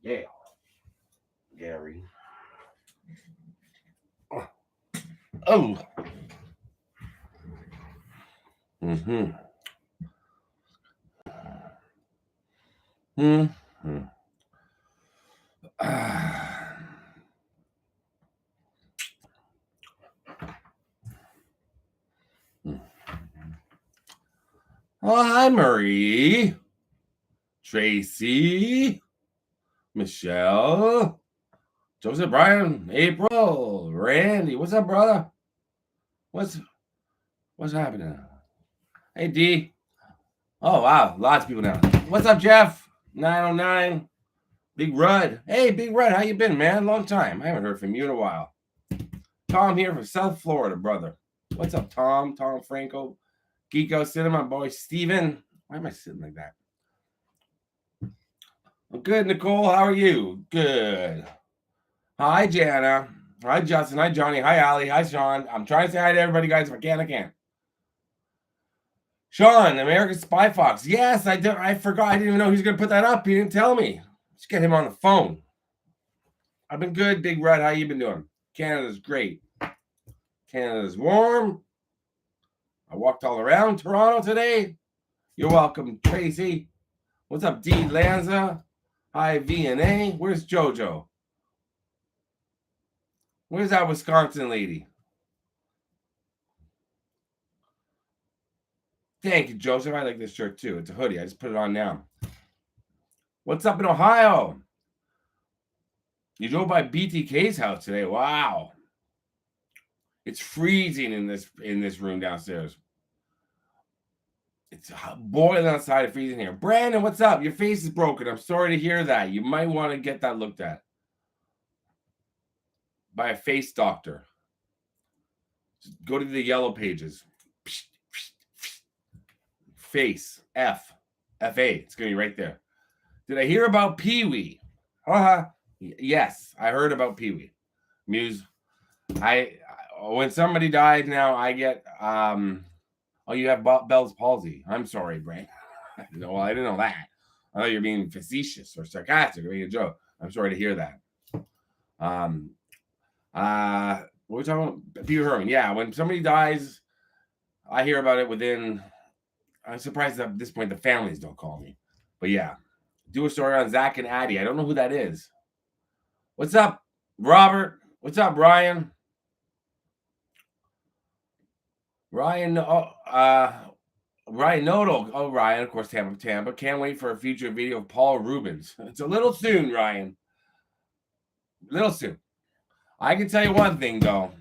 Yeah, Gary. Oh. Mm-hmm. Mm-hmm. Oh, hi, Marie, Tracy, Michelle, Joseph, Brian, April, Randy. What's up, brother? What's what's happening? Hey, D. Oh, wow, lots of people now. What's up, Jeff? 909. Big Rudd. Hey, Big Rudd, how you been, man? Long time. I haven't heard from you in a while. Tom here from South Florida, brother. What's up, Tom? Tom Franco. Geeko Cinema, boy Steven. Why am I sitting like that? I'm good, Nicole. How are you? Good. Hi, Jana. Hi, Justin. Hi, Johnny. Hi, Ali. Hi, Sean. I'm trying to say hi to everybody, guys. If I can, I can. Sean, American Spy Fox. Yes, I forgot. I didn't even know he was going to put that up. He didn't tell me. Let's get him on the phone. I've been good, Big Red. How you been doing? Canada's great. Canada's warm. I walked all around Toronto today. You're welcome, Tracy. What's up, D. Lanza? Hi, V&A. Where's JoJo? Where's that Wisconsin lady? Thank you, Joseph. I like this shirt too. It's a hoodie. I just put it on now. What's up in Ohio? You drove by BTK's house today. Wow. It's freezing in this room downstairs. It's boiling outside and freezing here. Brandon, what's up? Your face is broken. I'm sorry to hear that. You might want to get that looked at by a face doctor. Just go to the yellow pages. Face. F-A. It's going to be right there. Did I hear about Pee-wee? Yes, I heard about Pee-wee. Muse. When somebody dies now, I get oh, you have Bell's palsy. I'm sorry, Brent. No, I didn't know that. I thought you're being facetious or sarcastic or making a joke. I'm sorry to hear that. What are we talking about? Peter Herman. Yeah, when somebody dies, I hear about it within. I'm surprised at this point the families don't call me. But yeah, do a story on Zach and Addie. I don't know who that is. What's up, Robert? What's up, Ryan? Ryan Nodal. Oh, Ryan, of course, Tampa. Can't wait for a future video of Paul Rubens. It's a little soon, Ryan. Little soon. I can tell you one thing, though.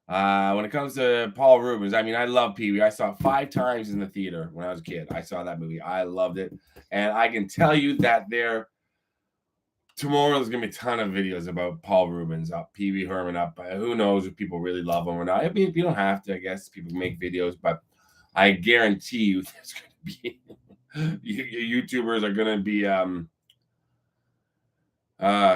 When it comes to Paul Rubens, I mean, I love Pee-wee. I saw it 5 times in the theater when I was a kid. I saw that movie. I loved it. And I can tell you that tomorrow there's going to be a ton of videos about Paul Rubens up, Pee-wee Herman up. Who knows if people really love him or not. I mean, you don't have to, I guess. People make videos, but I guarantee you there's going to be YouTubers are going to be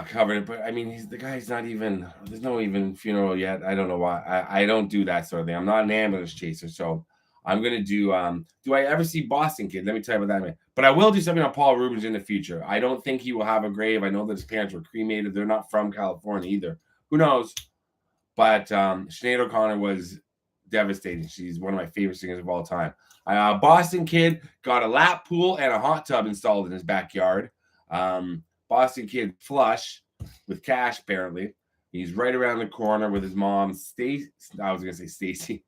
covering it. But I mean, the guy's not even, there's no even funeral yet. I don't know why. I don't do that sort of thing. I'm not an ambulance chaser. So I'm going to do I ever see Boston Kid? Let me tell you about that, man. But I will do something on Paul Rubens in the future. I don't think he will have a grave. I know that his parents were cremated. They're not from California either. Who knows? But Sinead O'Connor was devastating. She's one of my favorite singers of all time. Boston Kid got a lap pool and a hot tub installed in his backyard. Boston Kid flush with cash, apparently. He's right around the corner with his mom, Stacy. I was going to say Stacy.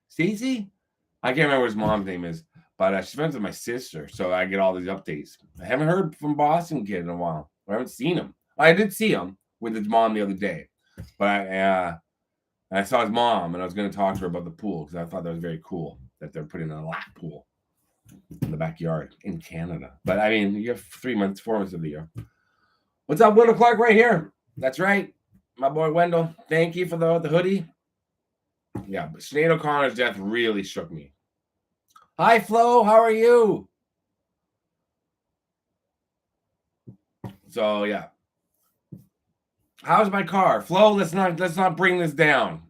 Stacy? I can't remember what his mom's name is, but she's friends with my sister, so I get all these updates. I haven't heard from Boston Kid in a while. I haven't seen him. I did see him with his mom the other day, but I saw his mom, and I was going to talk to her about the pool because I thought that was very cool that they're putting a lap pool in the backyard in Canada. But I mean, you have 4 months of the year. What's up, Wendell Clark? Right here. That's right, my boy Wendell. Thank you for the hoodie. Yeah, but Sinead O'Connor's death really shook me. Hi, Flo. How are you? So yeah. How's my car, Flo? Let's not bring this down.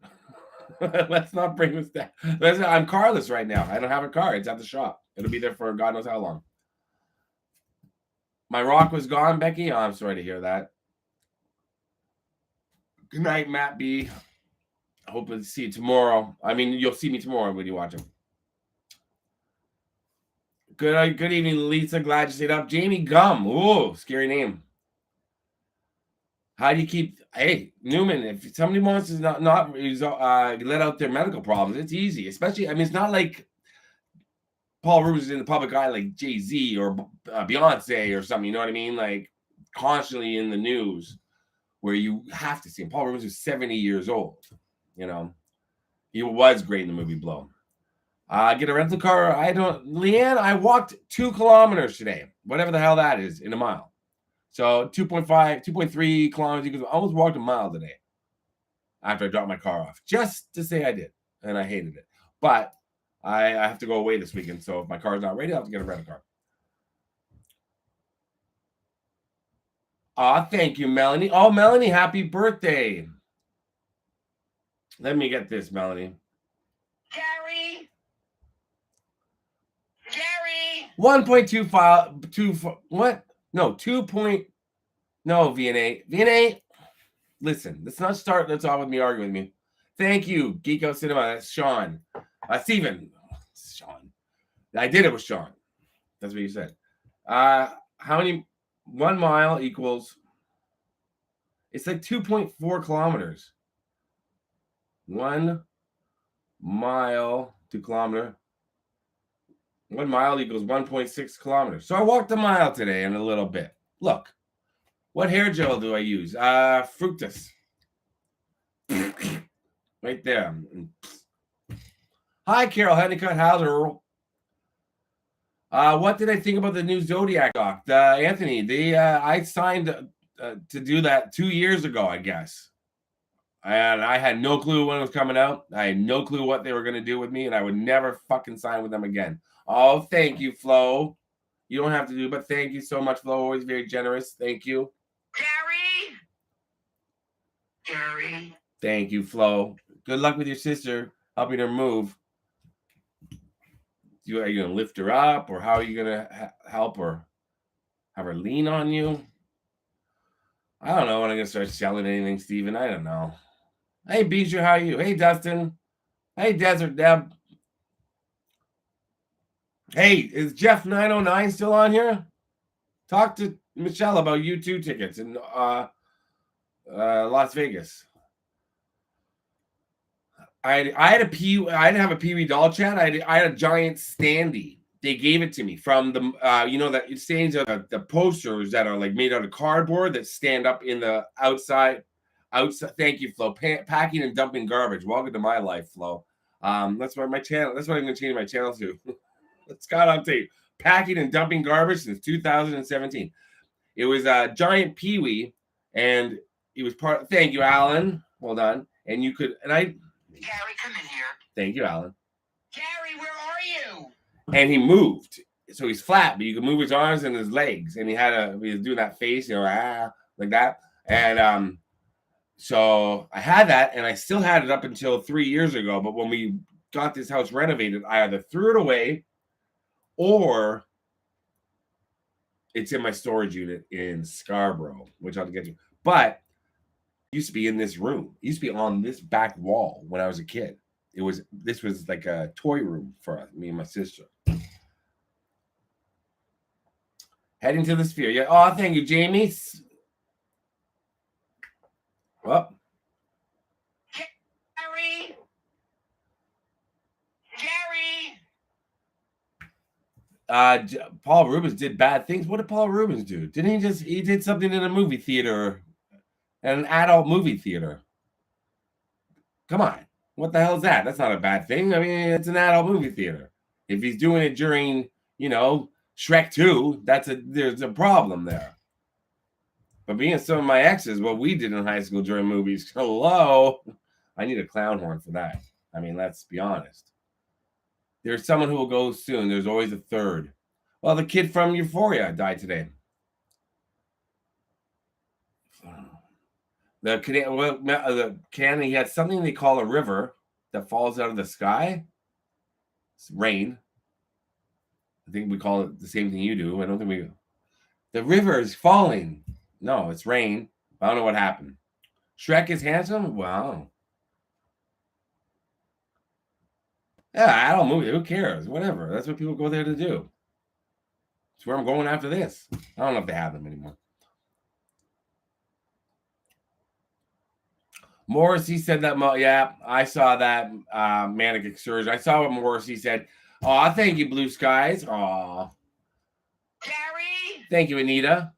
Let's not bring this down. I'm carless right now. I don't have a car. It's at the shop. It'll be there for God knows how long. My rock was gone, Becky. Oh, I'm sorry to hear that. Good night, Matt B. I hope to see you tomorrow. I mean, you'll see me tomorrow when you watch him. Good evening, Lisa. Glad you stayed up. Jamie Gum. Ooh, scary name. How do you keep? Hey, Newman, if somebody wants to not let out their medical problems, it's easy. Especially, I mean, it's not like Paul Rubens is in the public eye like Jay-Z or Beyonce or something. You know what I mean? Like constantly in the news, where you have to see him. Paul Rubens is 70 years old. You know, he was great in the movie Blow. Get a rental car. Leanne, I walked 2 kilometers today, whatever the hell that is in a mile. So 2.5, 2.3 kilometers. You could almost walked a mile today after I dropped my car off, just to say I did. And I hated it. But I have to go away this weekend. So if my car's not ready, I'll have to get a rental car. Thank you, Melanie. Oh, Melanie, happy birthday. Let me get this, Melanie. Gary. 1.25, what? No, 2. No, VNA. VNA, listen, let's not start. Let's all with me arguing with me. Thank you, Geek Out Cinema. That's Sean. Steven. Sean. I did it with Sean. That's what you said. How many? 1 mile equals. It's like 2.4 kilometers. 1 mile, 2 kilometer. 1 mile equals 1.6 kilometers. So I walked a mile today and a little bit. Look, what hair gel do I use? Fructus. Right there. Hi, Carol Honeycutt. How's Earl? What did I think about the new Zodiac doc? Anthony, I signed to do that 2 years ago, I guess. And I had no clue when it was coming out. I had no clue what they were going to do with me, and I would never fucking sign with them again. Oh, thank you, Flo. You don't have to do, but thank you so much, Flo. Always very generous. Thank you. Gary. Thank you, Flo. Good luck with your sister, helping her move. Are you going to lift her up, or how are you going to help her? Have her lean on you? I don't know when I'm going to start selling anything, Steven. I don't know. Hey, Bijou, how are you? Hey, Dustin. Hey, Desert Deb. Hey, is Jeff 909 still on here? Talk to Michelle about U2 tickets in Las Vegas. I didn't have a Pee Wee doll chat. I had a giant standee. They gave it to me from the that stands are the posters that are like made out of cardboard that stand up in the outside. Thank you, Flo. Packing and dumping garbage. Welcome to my life, Flo. That's why my channel. That's what I'm going to change my channel to. Scott on tape. Packing and dumping garbage since 2017. It was a giant Pee Wee, and it was part. Thank you, Alan. Hold on. And you could Gary, come in here. Thank you, Alan. Gary, where are you? And he moved, so he's flat, but you can move his arms and his legs. And he was doing that face, like that. And so I had that, and I still had it up until 3 years ago. But when we got this house renovated, I either threw it away, or it's in my storage unit in Scarborough, which I'll get to. But it used to be in this room. It used to be on this back wall when I was a kid. This was like a toy room for us, me and my sister. Heading to the Sphere. Yeah. Oh, thank you, Jamie. Well. Gary. Paul Rubens did bad things. What did Paul Rubens do? Didn't he did something in a movie theater, an adult movie theater? Come on. What the hell is that? That's not a bad thing. I mean, it's an adult movie theater. If he's doing it during, Shrek 2, there's a problem there. But being some of my exes, what we did in high school during movies, hello, I need a clown horn for that. I mean, let's be honest. There's someone who will go soon. There's always a third. Well, the kid from Euphoria died today. The can he had something they call a river that falls out of the sky. It's rain. I think we call it the same thing you do. I don't think we. The river is falling. No, it's rain. I don't know what happened. Shrek is handsome? Wow. Yeah, adult movie. Who cares? Whatever. That's what people go there to do. It's where I'm going after this. I don't know if they have them anymore. Morrissey said that. Yeah, I saw that manic excursion. I saw what Morrissey said. Aw, thank you, Blue Skies. Aw. Gary? Thank you, Anita.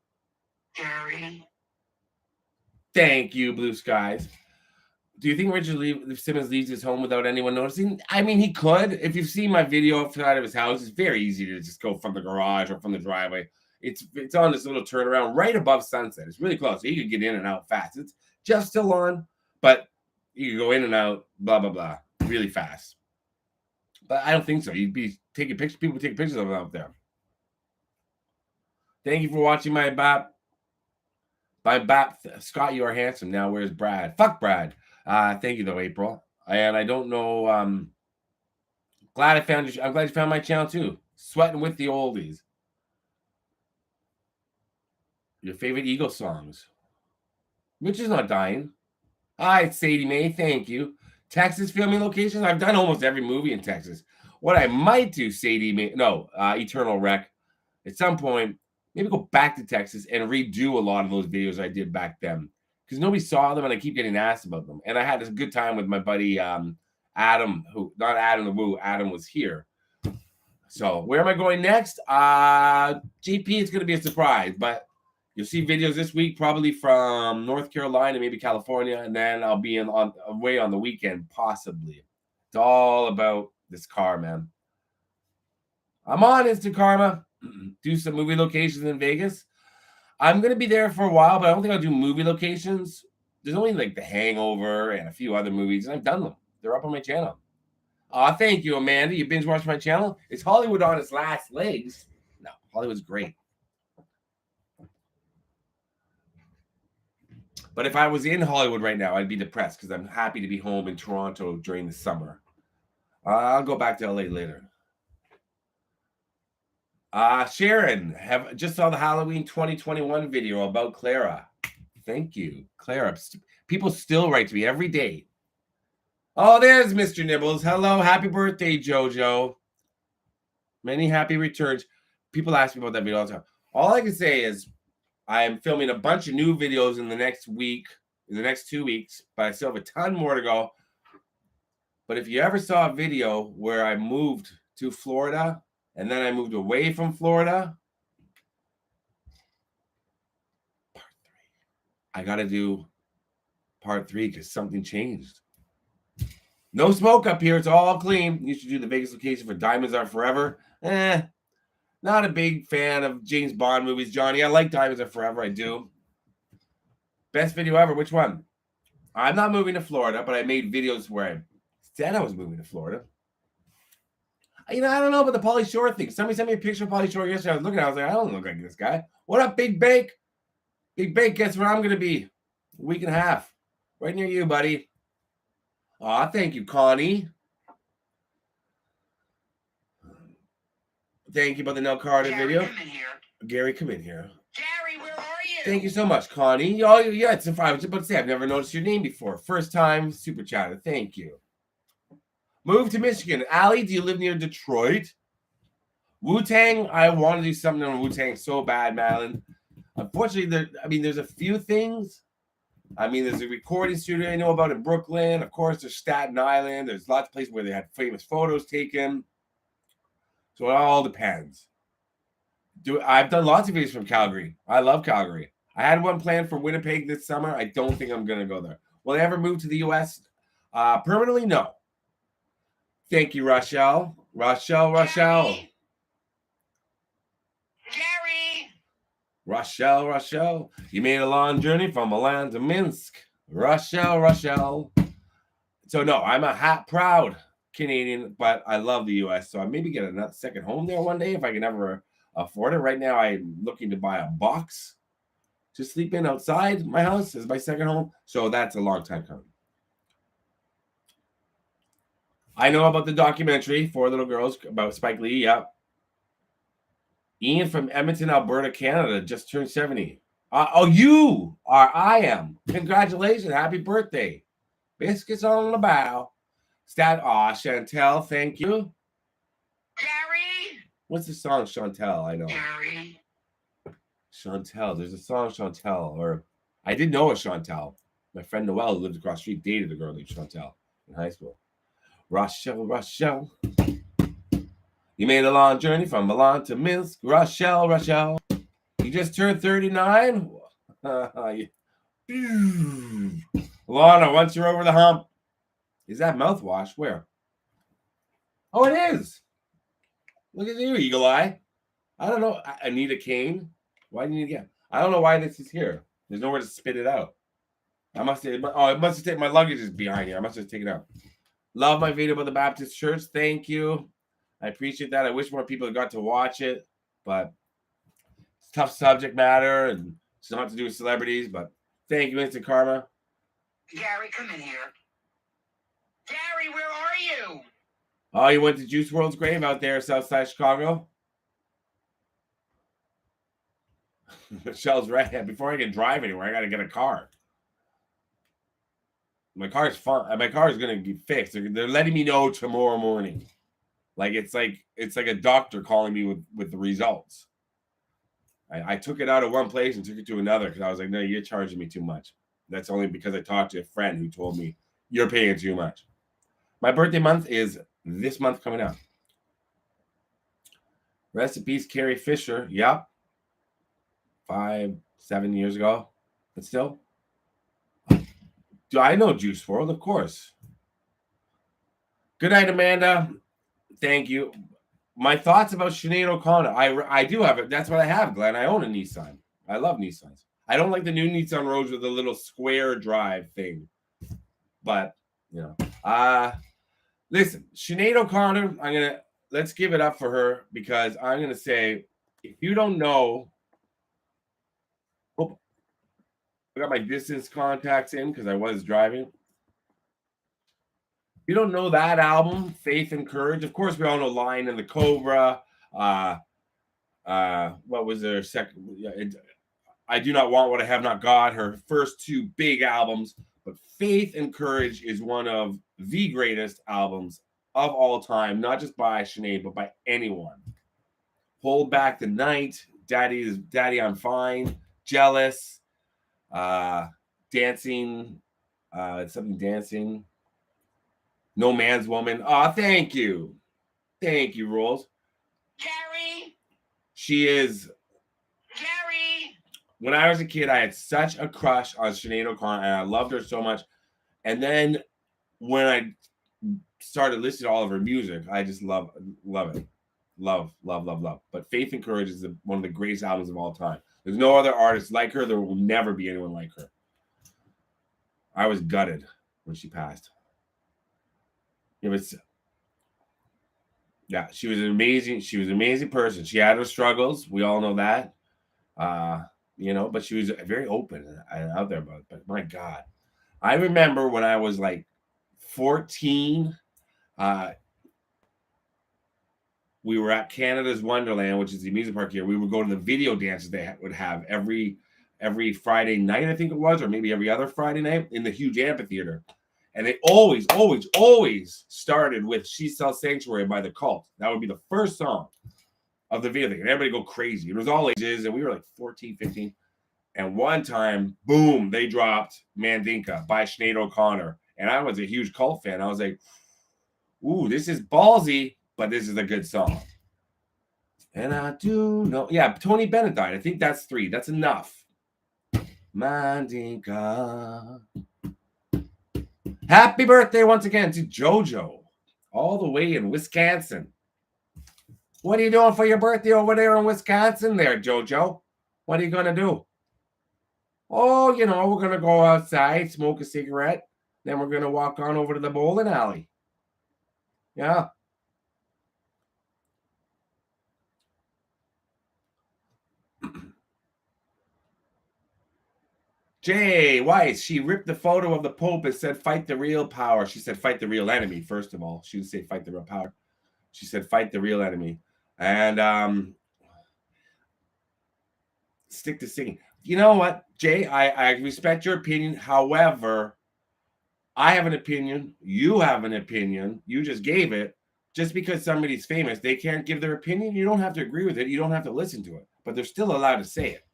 Gary? Thank you, Blue Skies. Do you think Richard Simmons leaves his home without anyone noticing? I mean, he could. If you've seen my video outside of his house, it's very easy to just go from the garage or from the driveway. It's on this little turnaround right above Sunset. It's really close. So he could get in and out fast. It's just still on, but you can go in and out, blah, blah, blah, really fast. But I don't think so. You'd be taking pictures. People take pictures of him out there. Thank you for watching my BAP. My BAP, Scott, you are handsome. Now where's Brad? Fuck Brad. Thank you though, April. And I don't know. Glad I found you. I'm glad you found my channel too. Sweating with the oldies. Your favorite Eagles songs. Which is not dying. Hi, Sadie Mae. Thank you. Texas filming locations. I've done almost every movie in Texas. What I might do, Sadie Mae. No, Eternal Wreck. At some point, maybe go back to Texas and redo a lot of those videos I did back then. Because nobody saw them and I keep getting asked about them. And I had this good time with my buddy Adam, who, not Adam the Woo, Adam was here. So where am I going next? GP is going to be a surprise, but you'll see videos this week, probably from North Carolina, maybe California, and then I'll be away on the weekend, possibly. It's all about this car, man. I'm on Instakarma. Do some movie locations in Vegas. I'm going to be there for a while, but I don't think I'll do movie locations. There's only like The Hangover and a few other movies, and I've done them. They're up on my channel. Thank you, Amanda. You binge watched my channel? Is Hollywood on its last legs? No, Hollywood's great. But if I was in Hollywood right now, I'd be depressed because I'm happy to be home in Toronto during the summer. I'll go back to LA later. Sharon, just saw the Halloween 2021 video about Clara. Thank you, Clara. People still write to me every day. Oh, there's Mr. Nibbles. Hello, happy birthday, JoJo. Many happy returns. People ask me about that video all the time. All I can say is I am filming a bunch of new videos in the next week, in the next 2 weeks, but I still have a ton more to go. But if you ever saw a video where I moved to Florida and then I moved away from Florida, part 3. I got to do part 3 because something changed. No smoke up here. It's all clean. You should do the Vegas location for Diamonds Are Forever. Not a big fan of James Bond movies, Johnny. I like Diamonds Are Forever. I do. Best video ever. Which one? I'm not moving to Florida, but I made videos where I said I was moving to Florida. I don't know about the Pauly Shore thing. Somebody sent me a picture of Pauly Shore yesterday. I was looking at it. I was like, I don't look like this guy. What up, Big Bake? Big Bake, guess where I'm going to be? A week and a half. Right near you, buddy. Thank you, Connie. Thank you about the Nell Carter video. Gary, come in here. Gary, where are you? Thank you so much, Connie. Oh, yeah, it's I was about to say, I've never noticed your name before. First time super chatter. Thank you. Move to Michigan. Allie, do you live near Detroit? Wu-Tang, I want to do something on Wu-Tang so bad, Madeline. Unfortunately, there's a few things. There's a recording studio I know about in Brooklyn. Of course, there's Staten Island. There's lots of places where they had famous photos taken. So it all depends. I've done lots of videos from Calgary. I love Calgary. I had one planned for Winnipeg this summer. I don't think I'm going to go there. Will I ever move to the U.S. Permanently? No. Thank you, Rochelle. Rochelle. Gary! Rochelle. You made a long journey from Milan to Minsk. Rochelle. So, no, I'm a proud Canadian, but I love the U.S., so I maybe get a second home there one day if I can ever afford it. Right now, I'm looking to buy a box to sleep in outside my house as my second home, so that's a long time coming. I know about the documentary, 4 Little Girls, about Spike Lee, yep. Ian from Edmonton, Alberta, Canada, just turned 70. You are. I am. Congratulations. Happy birthday. Biscuits on the bow. Chantel, thank you. Gary. What's the song, Chantel? I know. Gary. Chantel. There's a song, Chantel. Or I did know a Chantel. My friend Noelle, who lived across the street, dated a girl named Chantel in high school. Rochelle. You made a long journey from Milan to Minsk. Rochelle. You just turned 39? Lana, once you're over the hump. Is that mouthwash? Where? Oh, it is. Look at you, Eagle Eye. I don't know. Anita Kane. Why do you need to get? I don't know why this is here. There's nowhere to spit it out. I must say, it must have taken my luggage is behind here. I must have taken it out. Love my video about the Baptist church. Thank you. I appreciate that. I wish more people had got to watch it, but it's a tough subject matter and it's not to do with celebrities, but thank you, Instant Karma. Gary, come in here. Gary, where are you? Oh, you went to Juice WRLD's grave out there, Southside Chicago? Michelle's right. Before I can drive anywhere, I got to get a car. My car's fine. My car is going to be fixed. They're letting me know tomorrow morning. It's like a doctor calling me with the results. I took it out of one place and took it to another because I was like, no, you're charging me too much. That's only because I talked to a friend who told me you're paying too much. My birthday month is this month coming up. Rest in peace, Carrie Fisher. Yep. 5-7 years ago. But still. Do I know Juice WRLD? Of course. Good night, Amanda. Thank you. My thoughts about Sinead O'Connor. I do have it. That's what I have, Glenn. I own a Nissan. I love Nissans. I don't like the new Nissan Rogues with the little square drive thing. But, listen, Sinead O'Connor, let's give it up for her because I'm going to say, if you don't know, I got my distance contacts in because I was driving. If you don't know that album, Faith and Courage, of course, we all know Lion and the Cobra. What was their second? I Do Not Want What I Have Not Got, her first two big albums. But Faith and Courage is one of the greatest albums of all time, not just by Sinead, but by anyone. Hold Back the Night, Daddy, I'm Fine, Jealous, Dancing, Dancing, No Man's Woman. Oh, thank you. Thank you, Rolls. Gary. She is. Gary. When I was a kid, I had such a crush on Sinead O'Connor, and I loved her so much. And then when I started listening to all of her music, I just love it. Love. But Faith and Courage is one of the greatest albums of all time. There's no other artist like her. There will never be anyone like her. I was gutted when she passed. She was an amazing person. She had her struggles. We all know that. But she was very open and out there about it. But my God, I remember when I was like 14, we were at Canada's Wonderland, which is the amusement park here. We would go to the video dances they would have every Friday night, I think it was, or maybe every other Friday night in the huge amphitheater. And they always started with She Sells Sanctuary by The Cult. That would be the first song of the video thing. And everybody go crazy. It was all ages, and we were like 14, 15. And one time, boom, they dropped Mandinka by Sinead O'Connor. And I was a huge Cult fan. I was like, ooh, this is ballsy, but this is a good song. And I do know. Yeah, Tony Bennett died. I think that's 3. That's enough. Mandinka. Happy birthday once again to JoJo, all the way in Wisconsin. What are you doing for your birthday over there in Wisconsin there, JoJo? What are you going to do? Oh, we're going to go outside, smoke a cigarette. Then we're going to walk on over to the bowling alley. Yeah. Jay Weiss, she ripped the photo of the Pope and said, fight the real power. She said, fight the real enemy, first of all. She didn't say fight the real power. She said, fight the real enemy. And stick to singing. You know what, Jay? I respect your opinion. However, I have an opinion. You have an opinion. You just gave it. Just because somebody's famous, they can't give their opinion. You don't have to agree with it. You don't have to listen to it. But they're still allowed to say it.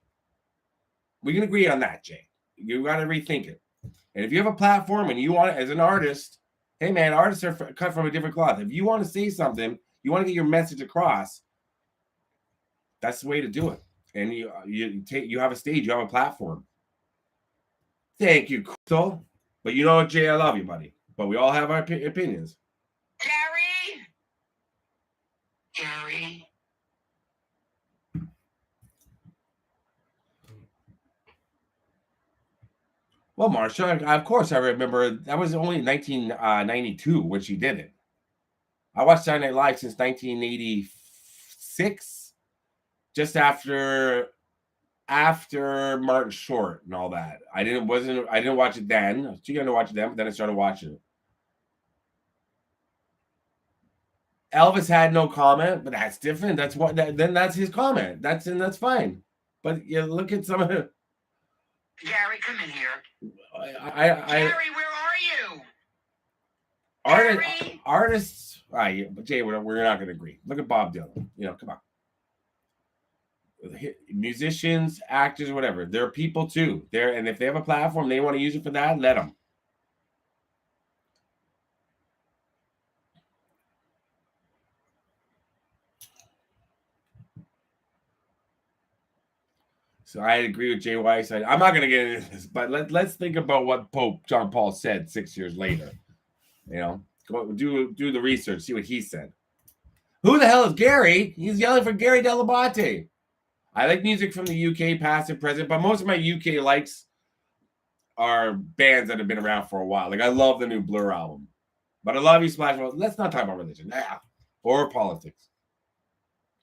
We can agree on that, Jay. You got to rethink it. And if you have a platform and you want it as an artist, hey, man, artists are cut from a different cloth. If you want to say something, you want to get your message across, that's the way to do it. And you have a stage, you have a platform. Thank you, Crystal. But you know what, Jay, I love you, buddy. But we all have our opinions. Gary. Well, Marsha, of course I remember. That was only 1992 when she did it. I watched Saturday Night Live since 1986, just after Martin Short and all that. I didn't watch it then. I was too young to watch it then, but then I started watching it. Elvis had no comment, but that's different. That's what. Then that's his comment. That's fine. But you look at some of it. Gary, come in here. Gary, where are you? Artists. But Jay, we're not going to agree. Look at Bob Dylan. Come on. Musicians, actors, whatever. They're people too. And if they have a platform, they want to use it for that. Let them. So I agree with Jay Weiss. I'm not going to get into this, but let's think about what Pope John Paul said 6 years later. Go do the research, see what he said. Who the hell is Gary? He's yelling for Gary Dell'Abate. I like music from the UK, past and present, but most of my UK likes are bands that have been around for a while. Like I love the new Blur album, but I love you, Splash. Let's not talk about religion or politics.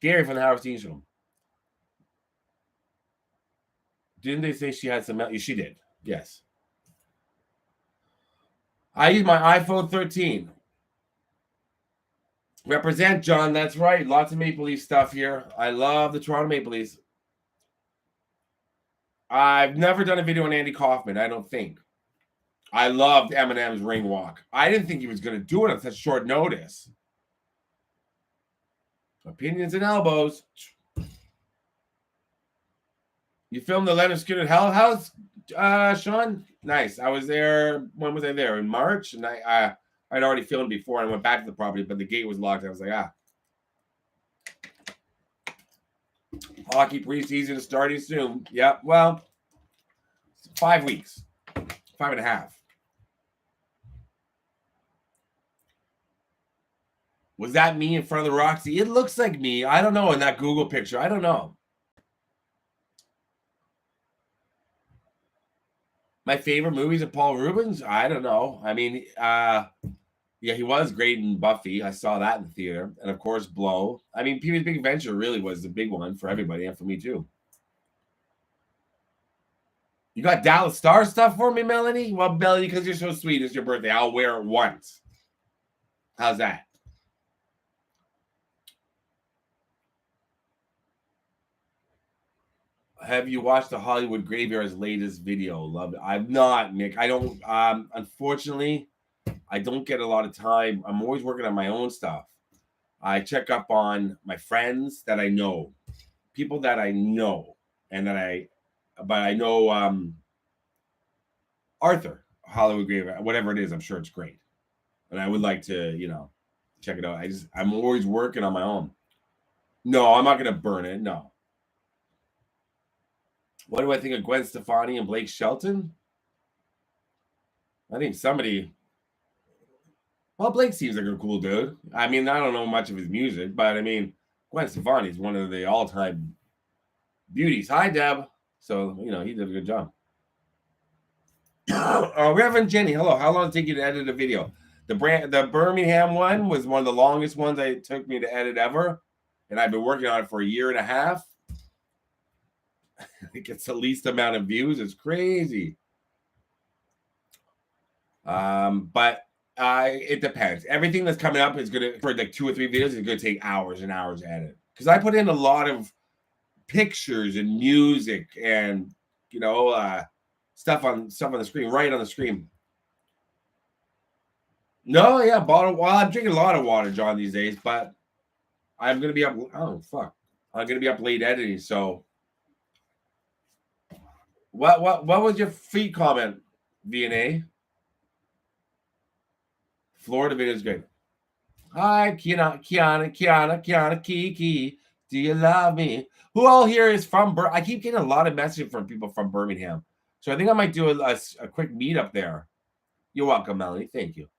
Gary from the Howard Stern Show. Didn't they say she had some? She did. Yes. I use my iPhone 13. Represent, John. That's right. Lots of Maple Leaf stuff here. I love the Toronto Maple Leafs. I've never done a video on Andy Kaufman, I don't think. I loved Eminem's Ring Walk. I didn't think he was going to do it on such short notice. Opinions and elbows. You filmed the Leonard Skinner Hell House, Sean? Nice. I was there. When was I there? In March? And I'd already filmed before. And I went back to the property, but the gate was locked. I was like, Hockey preseason is starting soon. Yep. Well, 5 weeks. 5.5. Was that me in front of the Roxy? It looks like me. I don't know in that Google picture. I don't know. My favorite movies of Paul Rubens? I don't know. I mean, yeah, he was great in Buffy. I saw that in the theater. And, of course, Blow. I mean, Pee-wee's Big Adventure really was the big one for everybody and for me, too. You got Dallas Star stuff for me, Melanie? Well, Melanie, because you're so sweet, it's your birthday. I'll wear it once. How's that? Have you watched the Hollywood Graveyard's latest video? Love it. I've not, Nick. I don't. Unfortunately, I don't get a lot of time. I'm always working on my own stuff. I check up on my friends that I know, people that I know, and but I know Arthur Hollywood Graveyard, whatever it is. I'm sure it's great, and I would like to, check it out. I'm always working on my own. No, I'm not gonna burn it. No. What do I think of Gwen Stefani and Blake Shelton? I think Blake seems like a cool dude. I mean, I don't know much of his music, but I mean, Gwen Stefani is one of the all-time beauties. Hi, Deb. So, he did a good job. Reverend Jenny, hello. How long did it take you to edit a video? The Birmingham one was one of the longest ones it took me to edit ever, and I've been working on it for 1.5 years. It gets the least amount of views. It's crazy. But it depends. Everything that's coming up is for like 2 or 3 videos is gonna take hours and hours to edit. Because I put in a lot of pictures and music and stuff on the screen, right on the screen. No, yeah, bottle. Well, I'm drinking a lot of water, John, these days, but I'm gonna be up. Oh fuck, I'm gonna be up late editing. So, what was your feet comment, VNA? Florida video is great. Hi, Kiana, Kiki. Do you love me? Who all here is from? I keep getting a lot of messages from people from Birmingham, so I think I might do a quick meetup there. You're welcome, Melanie. Thank you.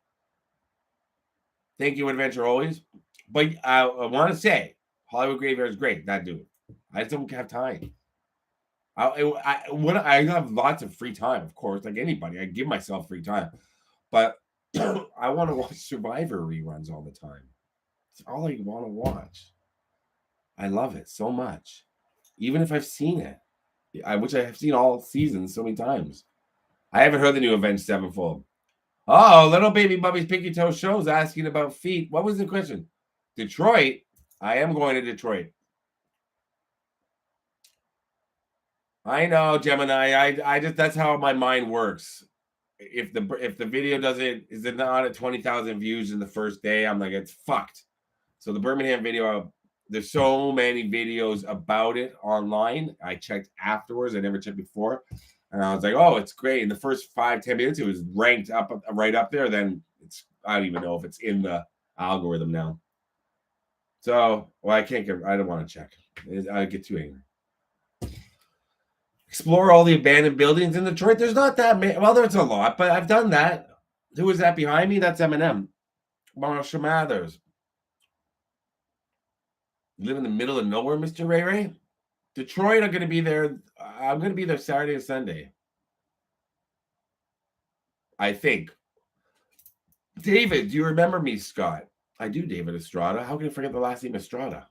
Thank you, Adventure always. But I want to say, Hollywood Graveyard is great. Not do it. I just don't have time. I have lots of free time, of course, like anybody. I give myself free time, but I want to watch Survivor reruns all the time. It's all I want to watch. I love it so much, even if I've seen it. Which I have seen all seasons so many times. I haven't heard the new Avenged Sevenfold. Oh, little baby Bubby's Pinky Toe Show's asking about feet. What was the question? Detroit. I am going to Detroit. I know, Gemini. I just that's how my mind works. If the video is it not at 20,000 views in the first day, I'm like, it's fucked. So the Birmingham video, there's so many videos about it online. I checked afterwards. I never checked before. And I was like, oh, it's great. In the first 5-10 minutes, it was ranked up right up there. Then I don't even know if it's in the algorithm now. So, well, I don't want to check. I get too angry. Explore all the abandoned buildings in Detroit. There's not that many. Well, there's a lot, but I've done that. Who is that behind me? That's Eminem. Marshall Mathers. You live in the middle of nowhere, Mr. Ray Ray? Detroit, I'm going to be there. I'm going to be there Saturday and Sunday. I think. David, do you remember me, Scott? I do, David Estrada. How can I forget the last name Estrada?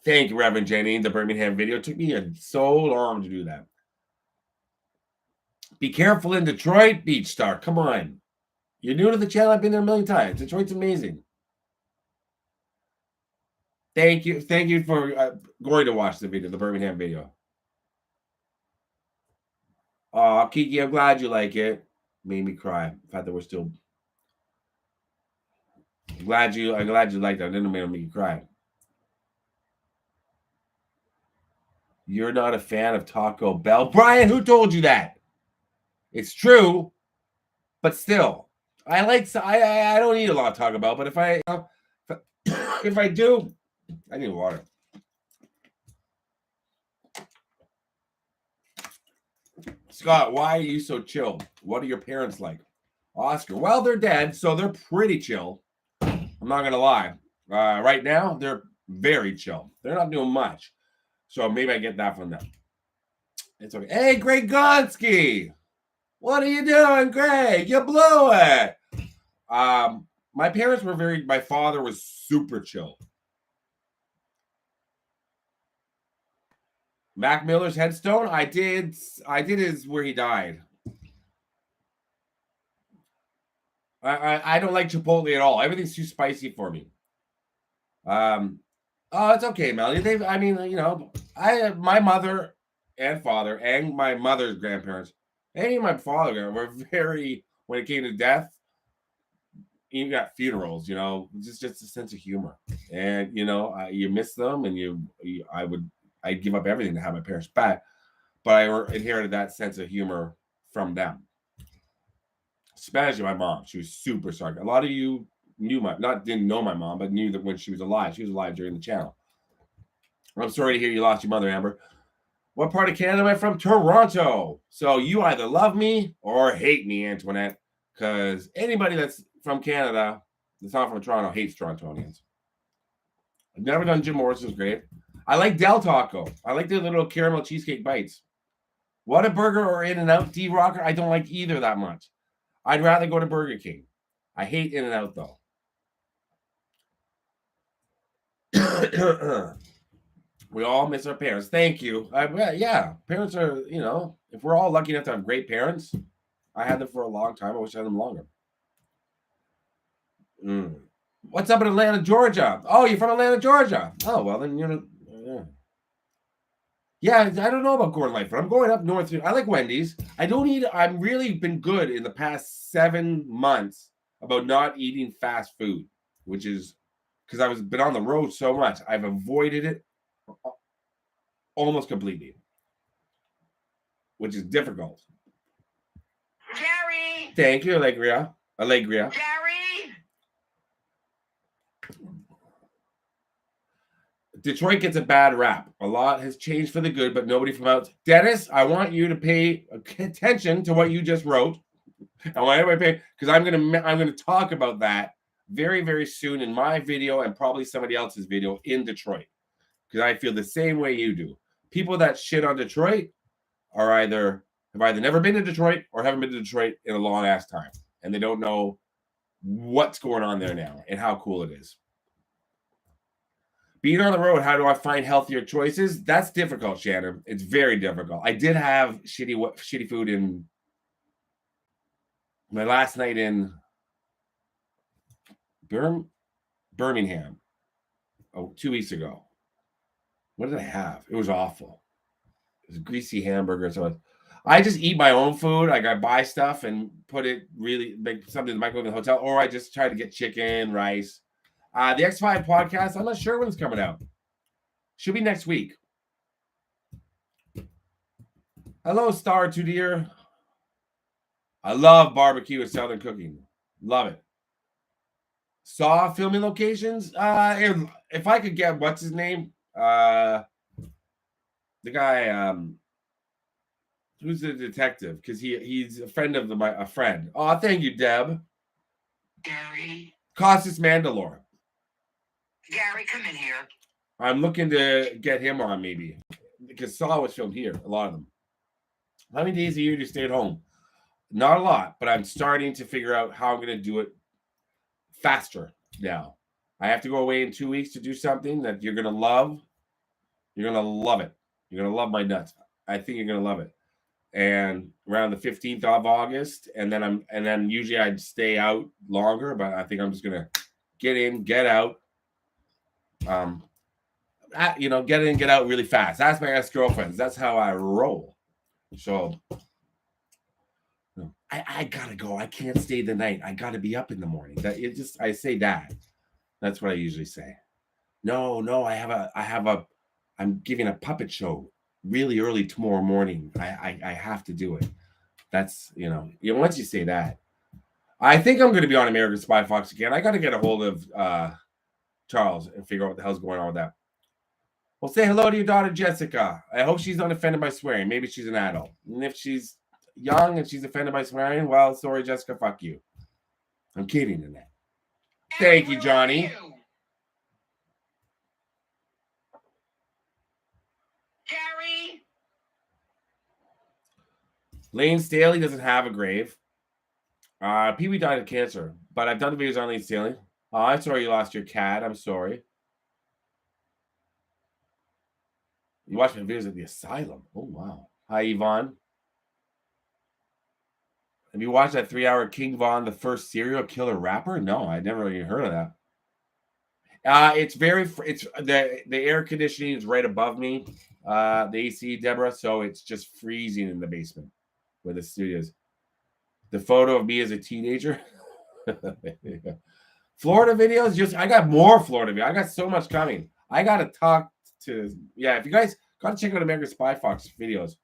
Thank you, Reverend Jenny. The Birmingham video took me so long to do that. Be careful in Detroit, Beach Star. Come on. You're new to the channel. I've been there a million times. Detroit's amazing. Thank you. Thank you for going to watch the video, the Birmingham video. Oh, Kiki, I'm glad you like it. Made me cry. The fact that we're still. I'm glad you liked that. It didn't make me cry. You're not a fan of Taco Bell. Brian, who told you that? It's true, but still. I don't eat a lot of Taco Bell, but if I do, I need water. Scott, why are you so chill? What are your parents like? Oscar, well, they're dead, so they're pretty chill. I'm not going to lie. Right now, they're very chill. They're not doing much. So maybe I get that from them. It's okay. Hey, Greg Gonski. What are you doing, Greg? You blew it. My parents were my father was super chill. Mac Miller's headstone, I did his where he died. I don't like Chipotle at all. Everything's too spicy for me. Oh, it's okay, Melanie. My mother and father and my mother's grandparents and my father were very, when it came to death, you got funerals, just a sense of humor. And, you miss them and I'd give up everything to have my parents back, but I inherited that sense of humor from them. Especially my mom. She was super sarcastic. A lot of you didn't know my mom, but knew that when she was alive. She was alive during the channel. I'm sorry to hear you lost your mother, Amber. What part of Canada am I from? Toronto. So you either love me or hate me, Antoinette, because anybody that's from Canada that's not from Toronto hates Torontonians. I've never done Jim Morrison's grave. I like Del Taco. I like the little caramel cheesecake bites. Whataburger or In-N-Out, D-Rocker? I don't like either that much. I'd rather go to Burger King. I hate In-N-Out, though. We all miss our parents. Thank you. Yeah, parents are, if we're all lucky enough to have great parents, I had them for a long time. I wish I had them longer. What's up in Atlanta, Georgia? Oh, you're from Atlanta, Georgia. Oh, well, then, yeah. Yeah, I don't know about Gordon Lightfoot. I'm going up north. I like Wendy's. I'm really been good in the past 7 months about not eating fast food, which is because I was been on the road so much. I've avoided it almost completely, which is difficult. Gary! Thank you, Allegria. Gary! Detroit gets a bad rap. A lot has changed for the good, but nobody from out. Dennis, I want you to pay attention to what you just wrote. I want everybody to pay because I'm gonna talk about that very, very soon in my video and probably somebody else's video in Detroit. Because I feel the same way you do. People that shit on Detroit have either never been to Detroit or haven't been to Detroit in a long ass time. And they don't know what's going on there now and how cool it is. Being on the road, how do I find healthier choices? That's difficult, Shannon. It's very difficult. I did have shitty food in my last night in Birmingham 2 weeks ago. What did I have? It was awful. It was a greasy hamburger. So I just eat my own food. Like I buy stuff and put it make something in the microwave in the hotel, or I just try to get chicken, rice. The X5 podcast, I'm not sure when it's coming out. Should be next week. Hello, Star to Dear. I love barbecue and Southern cooking. Love it. Saw filming locations. If I could get what's his name? The guy who's the detective, because he's a friend of a friend. Oh, thank you, Deb. Gary. Costas Mandalore. Gary, come in here. I'm looking to get him on maybe because Saw was filmed here. A lot of them. How many days a year do you stay at home? Not a lot, but I'm starting to figure out how I'm going to do it faster now. I have to go away in 2 weeks to do something that you're going to love. You're going to love it. You're going to love my nuts. I think you're going to love it. And around the 15th of August, and then usually I'd stay out longer, but I think I'm just going to get in, get out. Get in, get out really fast. That's my ex-girlfriends. That's how I roll. So I gotta go. I can't stay the night. I gotta be up in the morning. I say that. That's what I usually say. No, I'm giving a puppet show really early tomorrow morning. I have to do it. That's once you say that. I think I'm gonna be on American Spy Fox again. I gotta get a hold of Charles and figure out what the hell's going on with that. Well, say hello to your daughter, Jessica. I hope she's not offended by swearing. Maybe she's an adult. And if she's young and she's offended by swearing, well, sorry, Jessica, fuck you. I'm kidding, Annette. Thank you, Johnny. Gary. Lane Staley doesn't have a grave. Pee-wee died of cancer, but I've done the videos on Lane Staley. Oh, I'm sorry you lost your cat. I'm sorry. You watched my videos at the asylum. Oh, wow. Hi, Yvonne. Have you watched that 3-hour King Von, the first serial killer rapper? No, I never even heard of that. It's the air conditioning is right above me, the AC, Deborah, so it's just freezing in the basement where the studio is. The photo of me as a teenager. Florida videos, I got more Florida videos. I got so much coming. I got to talk to, if you guys got to check out American Spy Fox videos.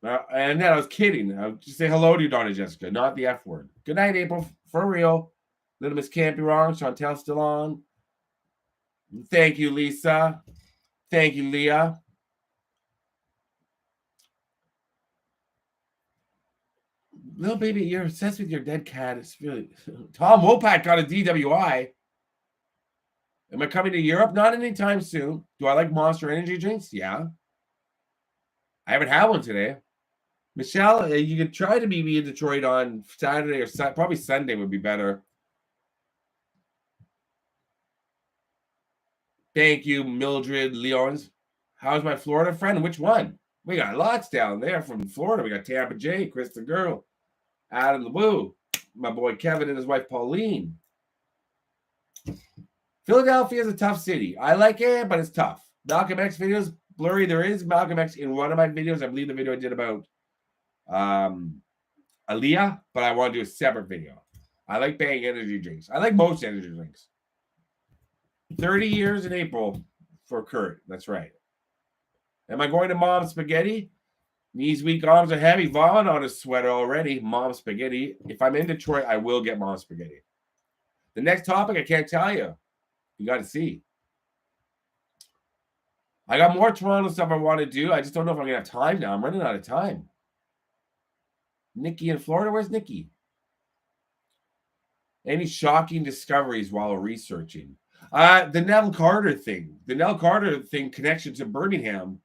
And then I was kidding. I would just say hello to your daughter, Jessica, not the F word. Good night, April. For real. Little Miss Can't Be Wrong. Chantel's still on. Thank you, Lisa. Thank you, Leah. Little baby, you're obsessed with your dead cat. It's really... Tom Wopat got a DWI. Am I coming to Europe? Not anytime soon. Do I like Monster Energy drinks? Yeah. I haven't had one today. Michelle, you could try to meet me in Detroit on Saturday or probably Sunday would be better. Thank you, Mildred Leons. How's my Florida friend? Which one? We got lots down there from Florida. We got Tampa J, Krista Girl, Adam the Woo, my boy Kevin and his wife Pauline. Philadelphia is a tough city. I like it, but it's tough. Malcolm X videos, Blurry, there is Malcolm X in one of my videos. I believe the video I did about Aaliyah, but I want to do a separate video. I like Bang energy drinks. I like most energy drinks. 30 years in April for Kurt. That's right. Am I going to Mom's Spaghetti? Knees weak, arms are heavy. Vaughn on his sweater already. Mom's Spaghetti. If I'm in Detroit, I will get Mom's Spaghetti. The next topic, I can't tell you. You got to see. I got more Toronto stuff I want to do. I just don't know if I'm going to have time now. I'm running out of time. Nikki in Florida? Where's Nikki? Any shocking discoveries while researching? The Nell Carter thing. The Nell Carter thing connection to Birmingham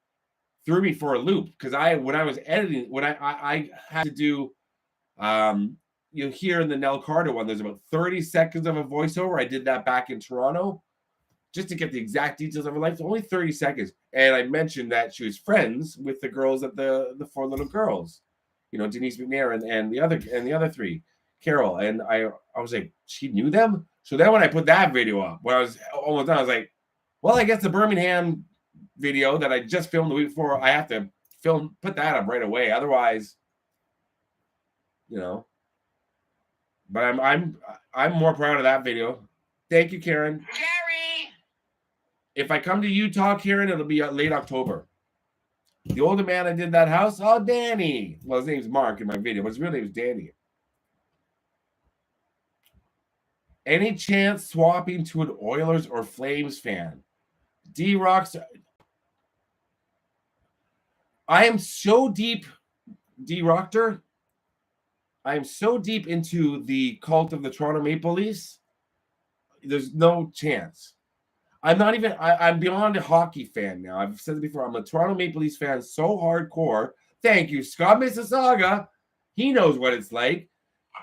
threw me for a loop because when I was editing, when I had to do, you hear in the Nell Carter one, there's about 30 seconds of a voiceover. I did that back in Toronto just to get the exact details of her life. Only 30 seconds. And I mentioned that she was friends with the girls at the four little girls, you know, Denise McNair and the other three, Carol. And I was like, she knew them? So then when I put that video up, when I was almost done, I was like, well, I guess the Birmingham video that I just filmed the week before, I have to put that up right away. Otherwise, you know. But I'm more proud of that video. Thank you, Karen. Gary! If I come to Utah, Karen, it'll be late October. The older man I did that house, oh, Danny. Well, his name's Mark in my video, but his real name is Danny. Any chance swapping to an Oilers or Flames fan? D-Rocks. I am so deep, D-Rocker. I am so deep into the cult of the Toronto Maple Leafs. There's no chance. I'm not even, I'm beyond a hockey fan now. I've said it before. I'm a Toronto Maple Leafs fan so hardcore. Thank you, Scott Mississauga. He knows what it's like.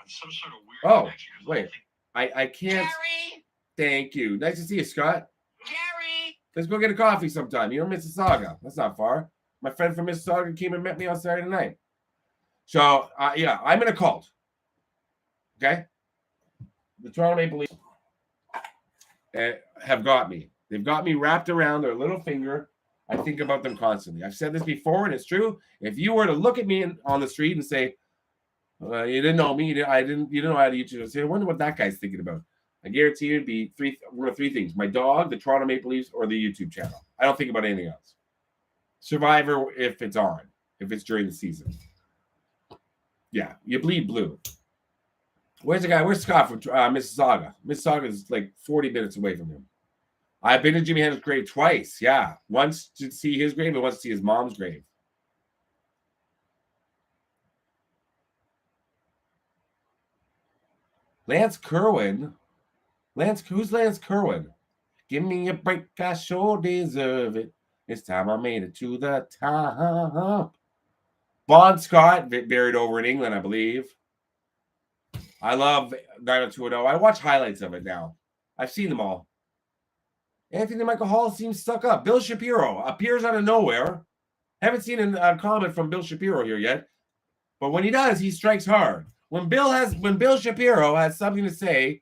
Some sort of weird connection. Wait. I can't. Gary! Thank you. Nice to see you, Scott. Gary! Let's go get a coffee sometime. You're in Mississauga. That's not far. My friend from Mississauga came and met me on Saturday night. So, yeah, I'm in a cult. Okay? The Toronto Maple Leafs have got me. They've got me wrapped around their little finger. I think about them constantly. I've said this before, and it's true. If you were to look at me on the street and say, you didn't know me. You didn't know how to YouTube. I wonder what that guy's thinking about. I guarantee you it'd be three things: my dog, the Toronto Maple Leafs, or the YouTube channel. I don't think about anything else. Survivor, if it's on, if it's during the season. Yeah, you bleed blue. Where's the guy? Where's Scott from Mississauga? Mississauga is like 40 minutes away from him. I've been to Jimi Hendrix's grave twice. Yeah, once to see his grave and once to see his mom's grave. Lance Kerwin. Who's Lance Kerwin? Give me a break, I sure deserve it. It's time I made it to the top. Bon Scott, buried over in England, I believe. I love 90210. I watch highlights of it now. I've seen them all. Anthony Michael Hall seems stuck up. Bill Shapiro appears out of nowhere. Haven't seen a comment from Bill Shapiro here yet. But when he does, he strikes hard. When Bill Shapiro has something to say,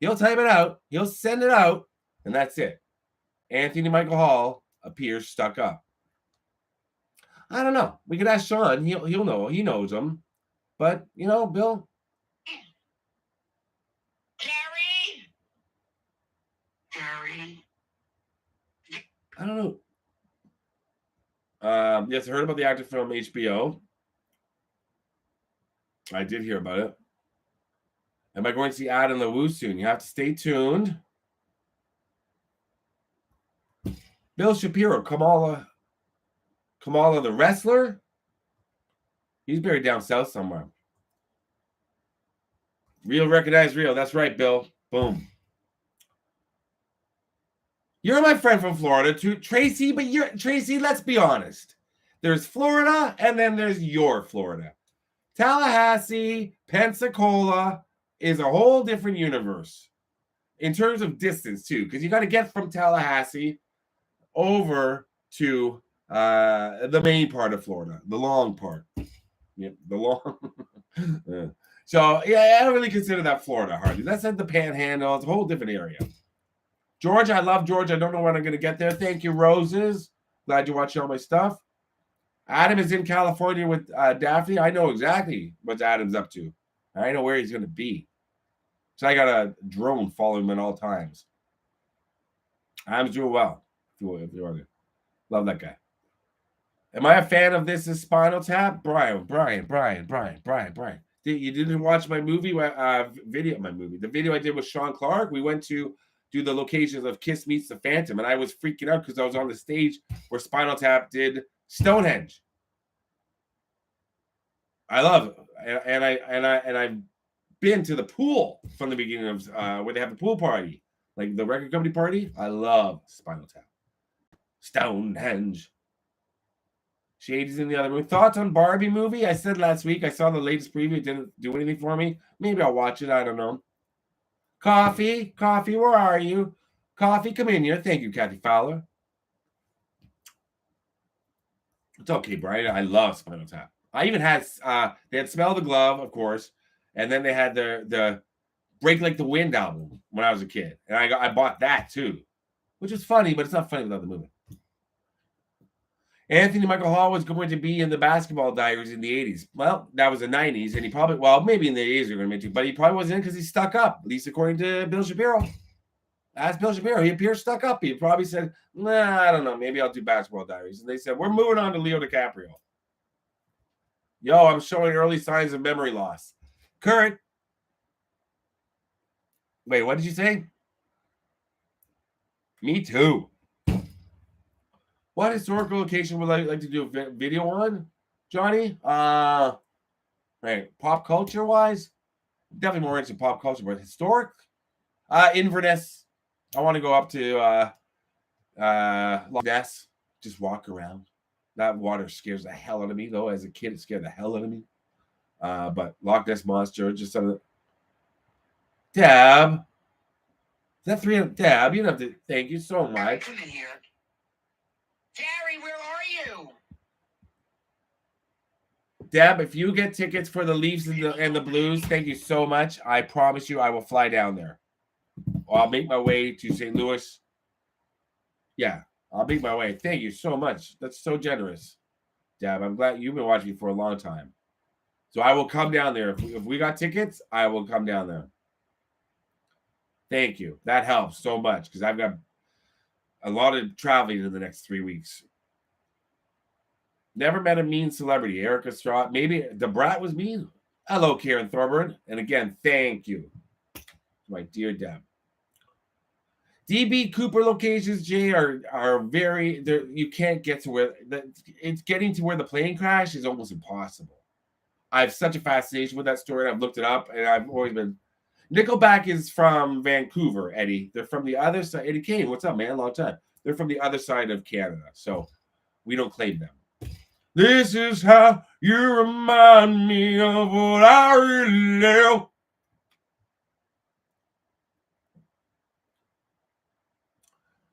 he'll type it out, he'll send it out, and that's it. Anthony Michael Hall appears stuck up. I don't know. We could ask Sean. He'll know. He knows him. But, you know, Bill. Gary? I don't know. Yes, I heard about the actor from HBO. I did hear about it. Am I going to see Adam LaWoo soon? You have to stay tuned. Bill Shapiro, Kamala the wrestler. He's buried down south somewhere. Real recognize real. That's right, Bill. Boom. You're my friend from Florida too, Tracy, but Tracy, let's be honest. There's Florida and then there's your Florida. Tallahassee, Pensacola is a whole different universe in terms of distance too, because you got to get from Tallahassee over to the main part of Florida, the long part. Yeah, the long. Yeah. So yeah, I don't really consider that Florida hardly. That's at the Panhandle. It's a whole different area. Georgia, I love Georgia. I don't know when I'm going to get there. Thank you, Roses. Glad you're watching all my stuff. Adam is in California with Daphne. I know exactly what Adam's up to. I know where he's going to be. So I got a drone following him at all times. Adam's doing well. If you want to. Love that guy. Am I a fan of this Spinal Tap? Brian. You didn't watch my movie video? The video I did with Sean Clark. We went to do the locations of Kiss Meets the Phantom, and I was freaking out because I was on the stage where Spinal Tap did Stonehenge. I love it, and I've been to the pool from the beginning of where they have the pool party, like the record company party. I love Spinal Tap. Stonehenge. Shady's in the other room. Thoughts on Barbie movie? I said last week I saw the latest preview. It didn't do anything for me. Maybe I'll watch it. I don't know. Coffee, where are you? Coffee, come in here. Thank you, Kathy Fowler. It's okay, Brian. I love Spinal Tap. I even had they had Smell the Glove, of course, and then they had the Break Like the Wind album when I was a kid, and I bought that too, which is funny, but it's not funny without the movie. Anthony Michael Hall was going to be in the Basketball Diaries in the 80s. Well, that was the 90s, and he probably, maybe in the 80s they're going to make it, but he probably wasn't in because he stuck up, at least according to Bill Shapiro. Ask Bill Shapiro. He appears stuck up. He probably said, nah, I don't know. Maybe I'll do Basketball Diaries. And they said, we're moving on to Leo DiCaprio. Yo, I'm showing early signs of memory loss. Kurt. Wait, what did you say? Me too. What historical location would I like to do a video on, Johnny? Right, pop culture wise, definitely more into pop culture, but historic, Inverness. I want to go up to Loch Ness, just walk around. That water scares the hell out of me, though. As a kid, it scared the hell out of me. But Loch Ness Monster, just some of the. Dab. Is that 300? Dab, you don't have to. Thank you so much. Come in here. Gary, where are you? Deb, if you get tickets for the Leafs and the Blues, thank you so much. I promise you I will fly down there. I'll make my way to St. Louis. Yeah, I'll make my way. Thank you so much. That's so generous, Deb. I'm glad you've been watching me for a long time. So I will come down there. If we got tickets, I will come down there. Thank you. That helps so much because I've got a lot of traveling in the next 3 weeks. Never met a mean celebrity. Erica Straw. Maybe the Brat was mean. Hello, Karen Thorburn. And again, thank you, my dear Deb. DB Cooper locations, Jay, are very. You can't get to where it's getting to where the plane crash is almost impossible. I have such a fascination with that story. I've looked it up, and I've always been. Nickelback is from Vancouver, Eddie. They're from the other side. Eddie Kane, what's up, man? Long time. They're from the other side of Canada, so we don't claim them. This is how you remind me of what I really know.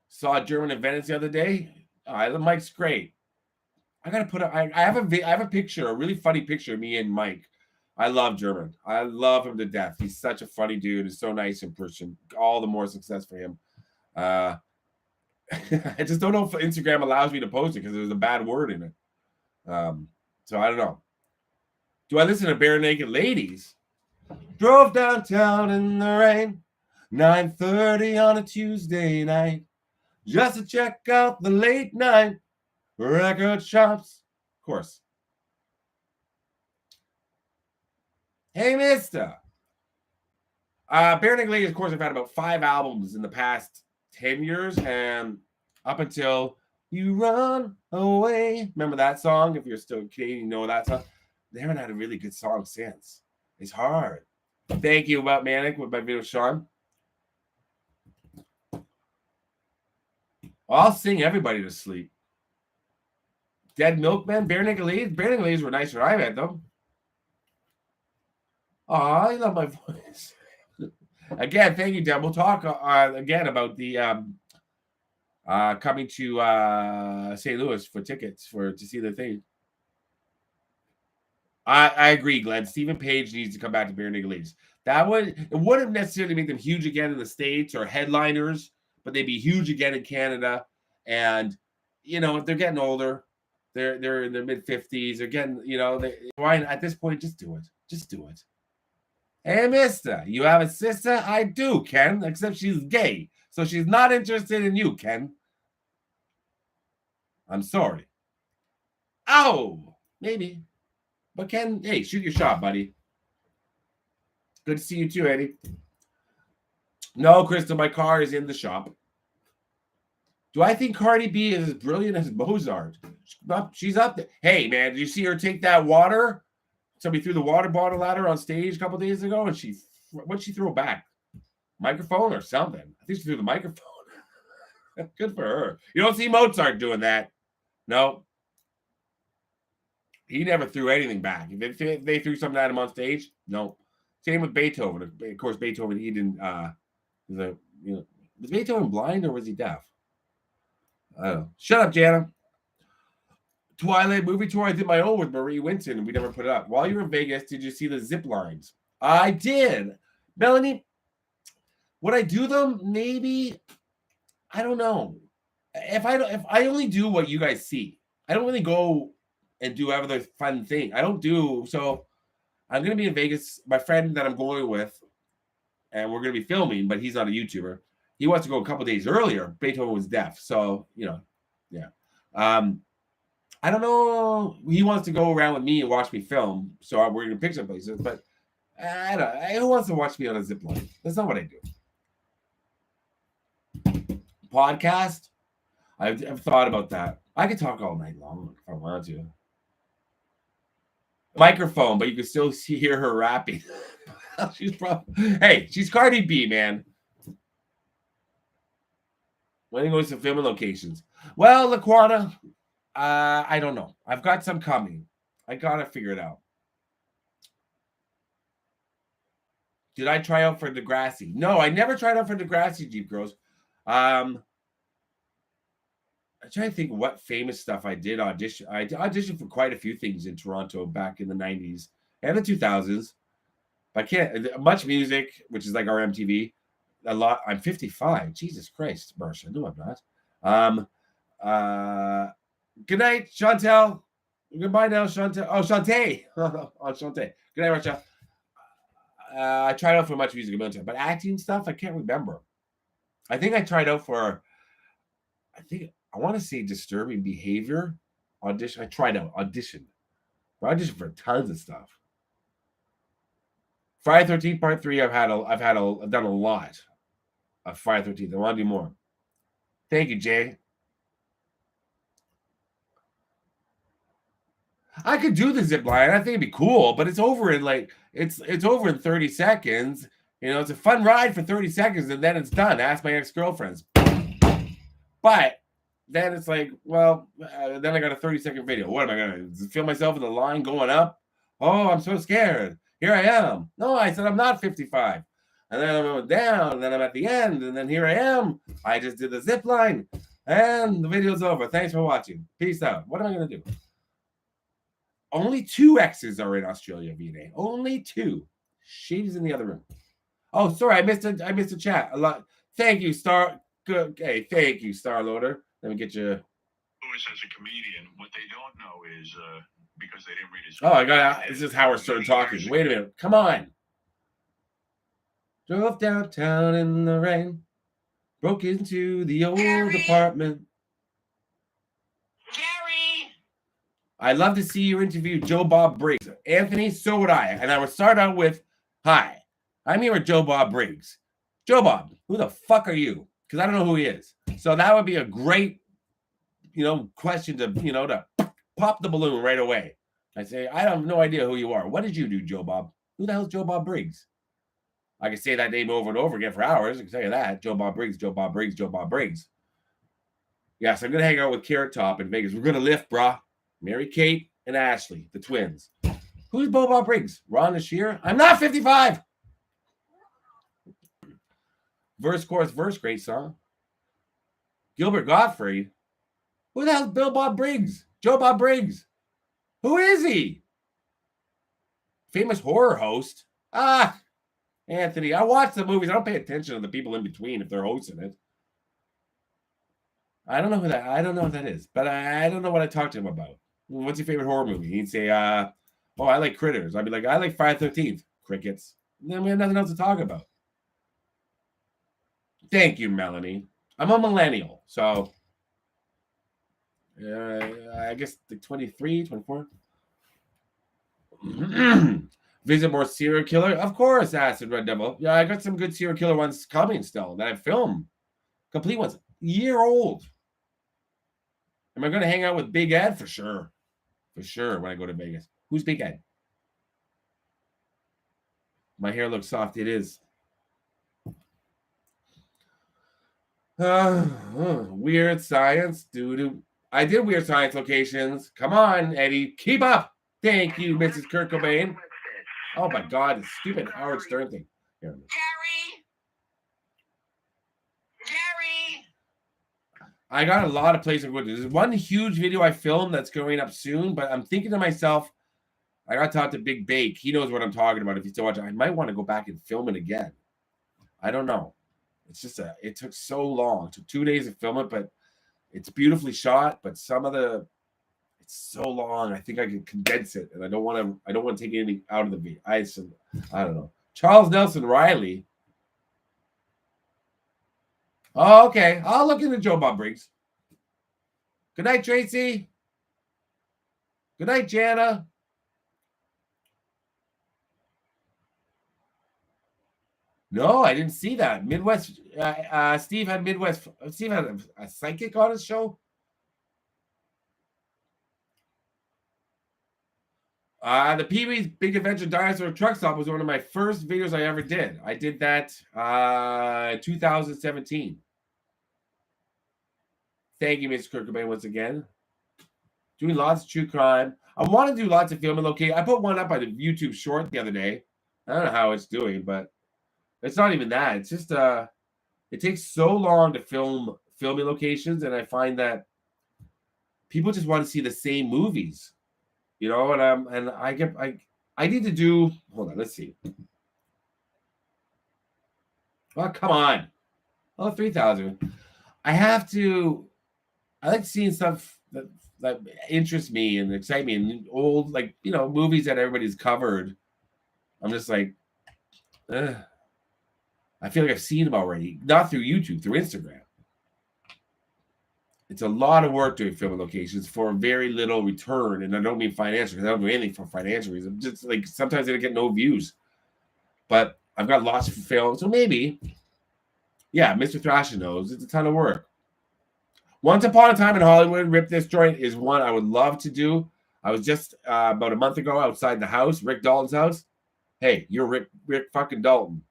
Saw German in Venice the other day. The Mike's great. I gotta put. I have a picture, a really funny picture of me and Mike. I love German. I love him to death. He's such a funny dude. He's so nice in person. All the more success for him. I just don't know if Instagram allows me to post it because there's a bad word in it. So I don't know. Do I listen to Bare Naked Ladies? Drove downtown in the rain, 9:30 on a Tuesday night, just to check out the late night record shops. Of course. Hey, mister. Bare Naked Ladies, of course, I've had about 5 albums in the past 10 years, and up until You Run Away. Remember that song? If you're still Canadian, you know that song. They haven't had a really good song since. It's hard. Thank you about Manic with my video, Sean. I'll sing everybody to sleep. Dead Milkman, Bare Naked Ladies. Bare Naked Ladies were nice when I met them. Oh, I love my voice. Again, thank you, Deb. We'll talk again about the coming to St. Louis for tickets to see the thing. I agree, Glenn. Stephen Page needs to come back to Bare Naked Ladies. It wouldn't necessarily make them huge again in the States or headliners, but they'd be huge again in Canada. And they're getting older. They're in their mid-50s. They're getting, why at this point just do it. Just do it. Hey, mister, you have a sister? I do, Ken, except she's gay. So she's not interested in you, Ken. I'm sorry. Oh, maybe. But Ken, hey, shoot your shot, buddy. Good to see you too, Eddie. No, Crystal, my car is in the shop. Do I think Cardi B is as brilliant as Mozart? She's up there. Hey, man, did you see her take that water? Somebody threw the water bottle at her on stage a couple days ago, and what'd she throw back? Microphone or something? I think she threw the microphone. Good for her. You don't see Mozart doing that. No. He never threw anything back. If they threw something at him on stage, no. Same with Beethoven. Of course, Beethoven, he didn't. Was Beethoven blind or was he deaf? I don't know. Shut up, Jana. Twilight movie tour. I did my own with Marie Winton, and we never put it up. While you were in Vegas, did you see the zip lines? I did. Melanie, would I do them? Maybe. I don't know. If I only do what you guys see, I don't really go and do other fun thing. I don't do so. I'm gonna be in Vegas. My friend that I'm going with, and we're gonna be filming, but he's not a YouTuber. He wants to go a couple days earlier. Beethoven was deaf, so yeah. I don't know. He wants to go around with me and watch me film, so we're gonna pick some places. But I don't. Who wants to watch me on a zip line? That's not what I do. Podcast. I've thought about that. I could talk all night long if I wanted to. Microphone, but you can still hear her rapping. She's Cardi B, man. When he goes to filming locations. Well, Laquana, I don't know. I've got some coming. I gotta figure it out. Did I try out for Degrassi? No, I never tried out for Degrassi, Jeep Girls. I'm trying to think what famous stuff I did audition. I auditioned for quite a few things in Toronto back in the 90s and the 2000s. I can't much music, which is like our MTV. A lot. I'm 55. Jesus Christ, Marsha. No, I'm not. Good night, Chantel. Goodbye now, Chantel. Oh, Shantae. Oh, Shantae. Good night, Marsha. I tried out for much music, but acting stuff, I can't remember. I think I tried out for. I want to say Disturbing Behavior audition. I tried out audition. I auditioned for tons of stuff. Friday 13th Part 3. I've done a lot of Friday 13th. I want to do more. Thank you, Jay. I could do the zip line. I think it'd be cool, but it's over in it's over in 30 seconds. It's a fun ride for 30 seconds, and then it's done. Ask my ex-girlfriends. But then it's like, well, then I got a 30-second video. What am I going to feel myself in the line going up? Oh, I'm so scared. Here I am. No, I said I'm not 55. And then I went down, and then I'm at the end, and then here I am. I just did the zip line, and the video's over. Thanks for watching. Peace out. What am I going to do? Only 2 exes are in Australia, V&A. Only 2. She's in the other room. Oh, sorry, I missed a chat. A lot. Thank you, Star. Good. Okay, thank you, Star Loader. Let me get you. Lewis as a comedian, what they don't know is because they didn't read his. Oh, I got. This is how we're starting talking. Wait a minute. Come on. Drove downtown in the rain. Broke into the old apartment. Gary! I'd love to see you interview Joe Bob Briggs. Anthony, so would I. And I would start out with, hi, I'm here with Joe Bob Briggs. Joe Bob, who the fuck are you? Because I don't know who he is. So that would be a great, question to pop the balloon right away. I say, I have no idea who you are. What did you do, Joe Bob? Who the hell's Joe Bob Briggs? I can say that name over and over again for hours. I can tell you that. Joe Bob Briggs, Joe Bob Briggs, Joe Bob Briggs. Yeah, so I'm going to hang out with Carrot Top in Vegas. We're going to lift, brah. Mary Kate and Ashley, the twins. Who's Joe Bob Briggs? Ron Ashir? I'm not 55. Verse, chorus, verse, great song. Gilbert Gottfried. Who the hell's Bill Bob Briggs? Joe Bob Briggs. Who is he? Famous horror host. Anthony. I watch the movies. I don't pay attention to the people in between if they're hosting it. I don't know who that. I don't know what that is, but I don't know what I talked to him about. What's your favorite horror movie? He'd say, "Oh, I like Critters." I'd be like, "I like Friday the 13th." Crickets. And then we have nothing else to talk about. Thank you, Melanie. I'm a millennial, so I guess like 23, 24. Visit more serial killer? Of course, Acid Red Devil. Yeah, I got some good serial killer ones coming still that I filmed. Complete ones. Year old. Am I going to hang out with Big Ed? For sure. For sure when I go to Vegas. Who's Big Ed? My hair looks soft. It is. Weird science. Doo-doo. I did weird science locations. Come on, Eddie. Keep up. Thank you, Mrs. Kurt Cobain. Oh my God, it's stupid Howard Stern thing. Here. Gary! I got a lot of places to go to. There's one huge video I filmed that's going up soon, but I'm thinking to myself, I got to talk to Big Bake. He knows what I'm talking about. If he's still watching, I might want to go back and film it again. I don't know. It's just it took so long. It took 2 days to film it, but it's beautifully shot. But it's so long. I think I can condense it, and I don't want to take anything out of the video. I don't know. Charles Nelson Riley. Oh, okay. I'll look into Joe Bob Briggs. Good night, Tracy. Good night, Jana. No, I didn't see that. Midwest. Steve had Midwest. Steve had a psychic on his show. The Pee-wee's Big Adventure Dinosaur Truck Stop was one of my first videos I ever did. I did that 2017. Thank you, Mr. Kurt Cobain, once again. Doing lots of true crime. I want to do lots of filming location. I put one up on the YouTube short the other day. I don't know how it's doing, but it's not even that. It's just it takes so long to filming locations, and I find that people just want to see the same movies. You know, and I need to do. Hold on, let's see. Oh, come on. Oh, 3,000. I like seeing stuff that interests me and excite me, and old, like, you know, movies that everybody's covered. I'm just like, ugh. I feel like I've seen them already, not through YouTube, through Instagram. It's a lot of work doing filming locations for very little return, and I don't mean financial, because I don't do anything for financial reasons. Just like sometimes I get no views, but I've got lots of film, so maybe, yeah, Mr. Thrasher knows it's a ton of work. Once Upon a Time in Hollywood, Rip This Joint is one I would love to do. I was just about a month ago outside the house, Rick Dalton's house. Hey, you're Rick fucking Dalton.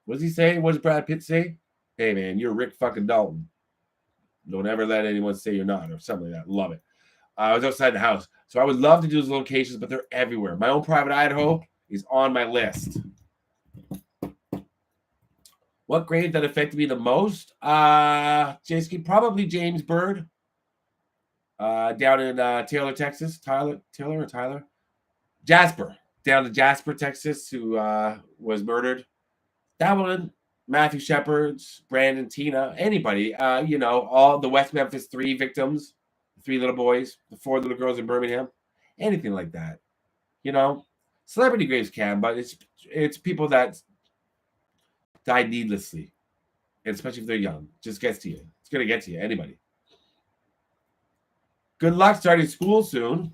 What does he say? What does Brad Pitt say? Hey, man, you're Rick fucking Dalton. Don't ever let anyone say you're not, or something like that. Love it. I was outside the house. So I would love to do those locations, but they're everywhere. My own private Idaho is on my list. What grade that affected me the most? JSK, probably James Byrd. Down in Taylor, Texas. Tyler or Tyler? Jasper. Down to Jasper, Texas, who was murdered. That one. Matthew Shepard's, Brandon, Tina, anybody, you know, all the West Memphis 3 victims, 3 little boys, the 4 little girls in Birmingham, anything like that, you know, celebrity graves can, but it's people that died needlessly, and especially if they're young, just gets to you. It's going to get to you, anybody. Good luck starting school soon.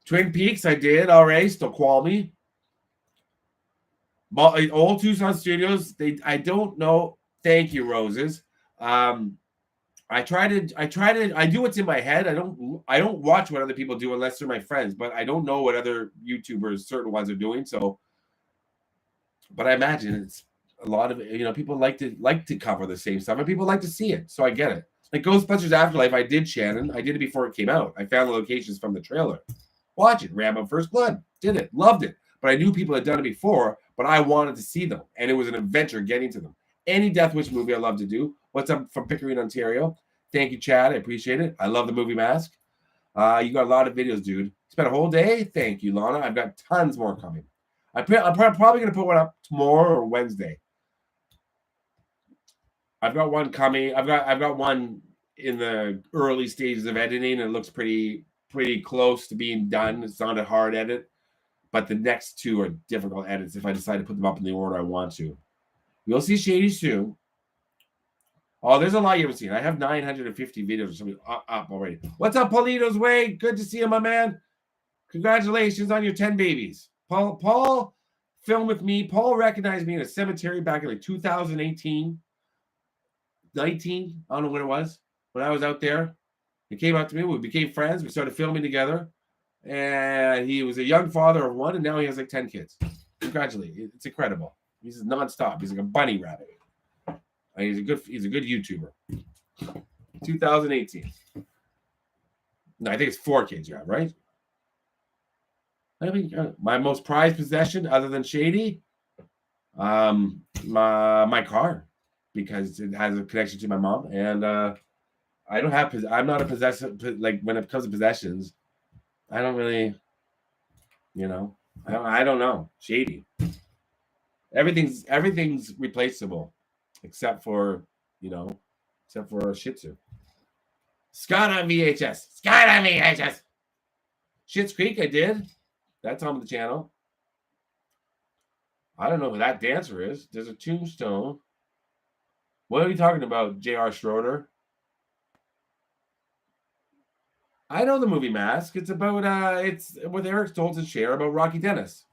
Twin Peaks, I did already, Snoqualmie. Old Tucson Studios, I don't know. Thank you, Roses. I do what's in my head. I don't watch what other people do unless they're my friends, but I don't know what other YouTubers, certain ones, are doing. So, but I imagine it's a lot of, you know, people like to cover the same stuff, and people like to see it. So I get it. Like Ghostbusters Afterlife, I did Shannon. I did it before it came out. I found the locations from the trailer. Watch it. Rambo First Blood. Did it. Loved it. But I knew people had done it before, but I wanted to see them, and it was an adventure getting to them. Any Death Wish movie I love to do. What's up from Pickering, Ontario? Thank you, Chad. I appreciate it. I love the movie Mask. You got a lot of videos, dude. Spent a whole day. Thank you, Lana. I've got tons more coming. I'm probably going to put one up tomorrow or Wednesday. I've got one coming. I've got one in the early stages of editing, and it looks pretty close to being done. It's not a hard edit, but the next two are difficult edits if I decide to put them up in the order I want to. You'll see Shady soon. Oh, there's a lot you haven't seen. I have 950 videos or something up already. What's up, Paulito's Way? Good to see you, my man. Congratulations on your 10 babies. Paul filmed with me. Paul recognized me in a cemetery back in like 2018. 19, I don't know when it was, when I was out there. He came up to me. We became friends. We started filming together. And he was a young father of one, and now he has like 10 kids. Congratulations. It's incredible. He's nonstop. He's like a bunny rabbit. And he's a good YouTuber. 2018. No, I think it's 4 kids you have, right? I mean, my most prized possession other than Shady, my car, because it has a connection to my mom, and I don't have. I'm not a possessive. Like when it comes to possessions, I don't really, I don't know. Shady. Everything's replaceable, except for a Shih Tzu. Scott on VHS. Scott on VHS. Schitt's Creek, I did. That's on the channel. I don't know who that dancer is. There's a tombstone. What are you talking about, J.R. Schroeder? I know the movie Mask. It's about it's with Eric Stoltz and Cher about Rocky Dennis.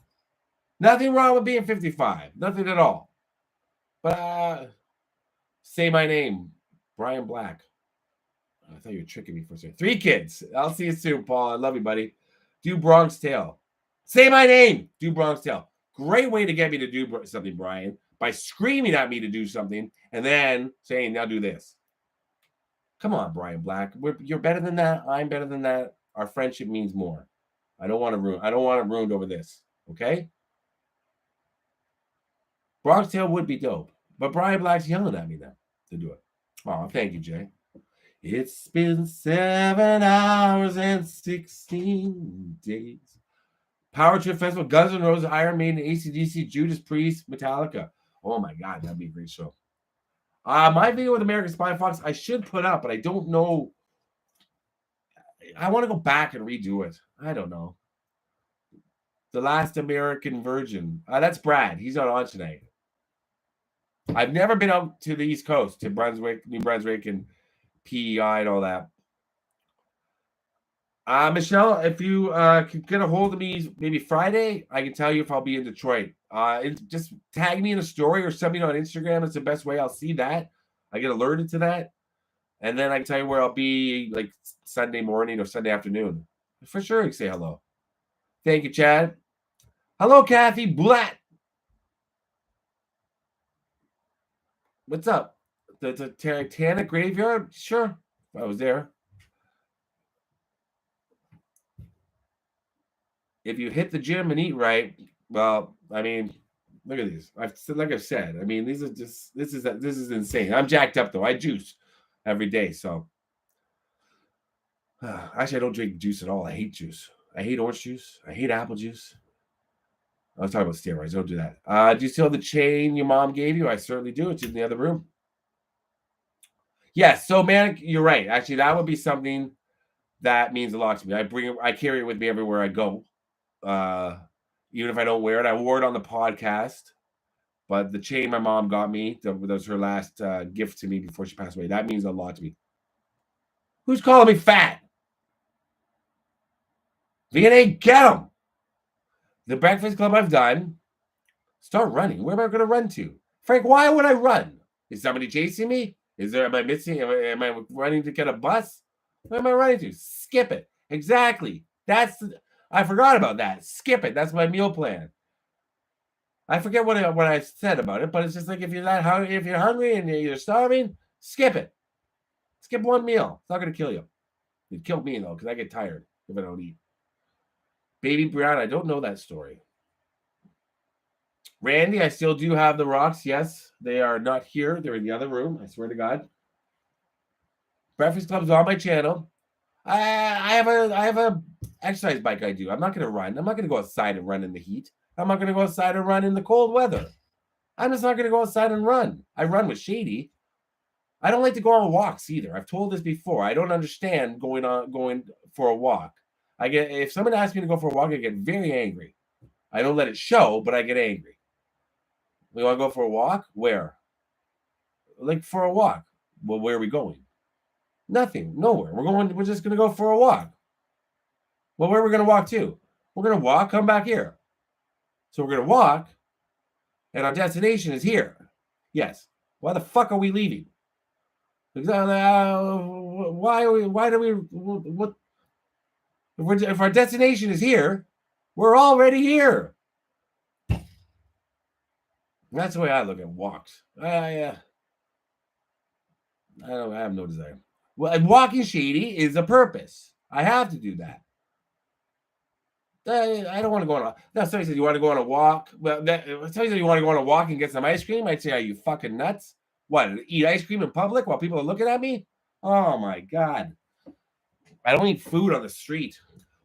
Nothing wrong with being 55. Nothing at all. But say my name, Brian Black. I thought you were tricking me for a second. 3 kids. I'll see you soon, Paul. I love you, buddy. Do Bronx Tale. Say my name. Do Bronx Tale. Great way to get me to do something, Brian, by screaming at me to do something and then saying, now do this. Come on, Brian Black. You're better than that. I'm better than that. Our friendship means more. I don't want it ruined over this. Okay? Bronx Tale would be dope. But Brian Black's yelling at me now to do it. Oh, thank you, Jay. It's been 7 hours and 16 days. Power Trip Festival, Guns N' Roses, Iron Maiden, AC/DC, Judas Priest, Metallica. Oh my God, that'd be a great show. My video with American Spy Fox, I should put up, but I don't know. I want to go back and redo it. I don't know. The Last American Virgin. That's Brad. He's not on tonight. I've never been out to the East Coast, to Brunswick, New Brunswick, and PEI and all that. Michelle, if you can get a hold of me maybe Friday, I can tell you if I'll be in Detroit. Just tag me in a story or send me on Instagram. It's the best way. I'll see that. I get alerted to that. And then I can tell you where I'll be like Sunday morning or Sunday afternoon. For sure, you can say hello. Thank you, Chad. Hello, Kathy Blatt. What's up? The Titanic Graveyard? Sure. I was there. If you hit the gym and eat right, well, I mean, look at these. Like I've said, I mean, this is insane. I'm jacked up though. I juice every day, so actually I don't drink juice at all. I hate juice. I hate orange juice. I hate apple juice. I was talking about steroids. Don't do that. Do you still have the chain your mom gave you? I certainly do. It's in the other room. Yes. So, man, you're right. Actually, that would be something that means a lot to me. I carry it with me everywhere I go. Even if I don't wear it, I wore it on the podcast. But the chain my mom got me, that was her last gift to me before she passed away. That means a lot to me. Who's calling me fat? VNA, get him. The Breakfast Club I've done. Start running. Where am I going to run to? Frank, why would I run? Is somebody chasing me? Am I missing? Am I running to get a bus? Where am I running to? Skip it. Exactly. I forgot about that. Skip it. That's my meal plan. I forget what I said about it, but it's just like if you're hungry and you're starving, skip it. Skip one meal. It's not going to kill you. It killed me though, because I get tired if I don't eat. Baby Brown, I don't know that story. Randy, I still do have the rocks. Yes, they are not here. They're in the other room. I swear to God. Breakfast Club's on my channel. I have a exercise bike I do. I'm not going to run. I'm not going to go outside and run in the heat. I'm not going to go outside and run in the cold weather. I'm just not going to go outside and run. I run with Shady. I don't like to go on walks either. I've told this before. I don't understand going for a walk. If someone asks me to go for a walk, I get very angry. I don't let it show, but I get angry. We want to go for a walk? Where? Like for a walk. Well, where are we going? Nothing. Nowhere. We're just gonna go for a walk. Well, where are we gonna walk to? We're gonna walk, come back here. So we're gonna walk, and our destination is here. Yes. Why the fuck are we leaving? Why do we what if our destination is here, we're already here. That's the way I look at walks. I have no desire. Well, and walking Shady is a purpose. I have to do that. I don't want to go on a. No, somebody says you want to go on a walk. Well, somebody says you want to go on a walk and get some ice cream. I'd say, are you fucking nuts? What? Eat ice cream in public while people are looking at me? Oh my god! I don't eat food on the street.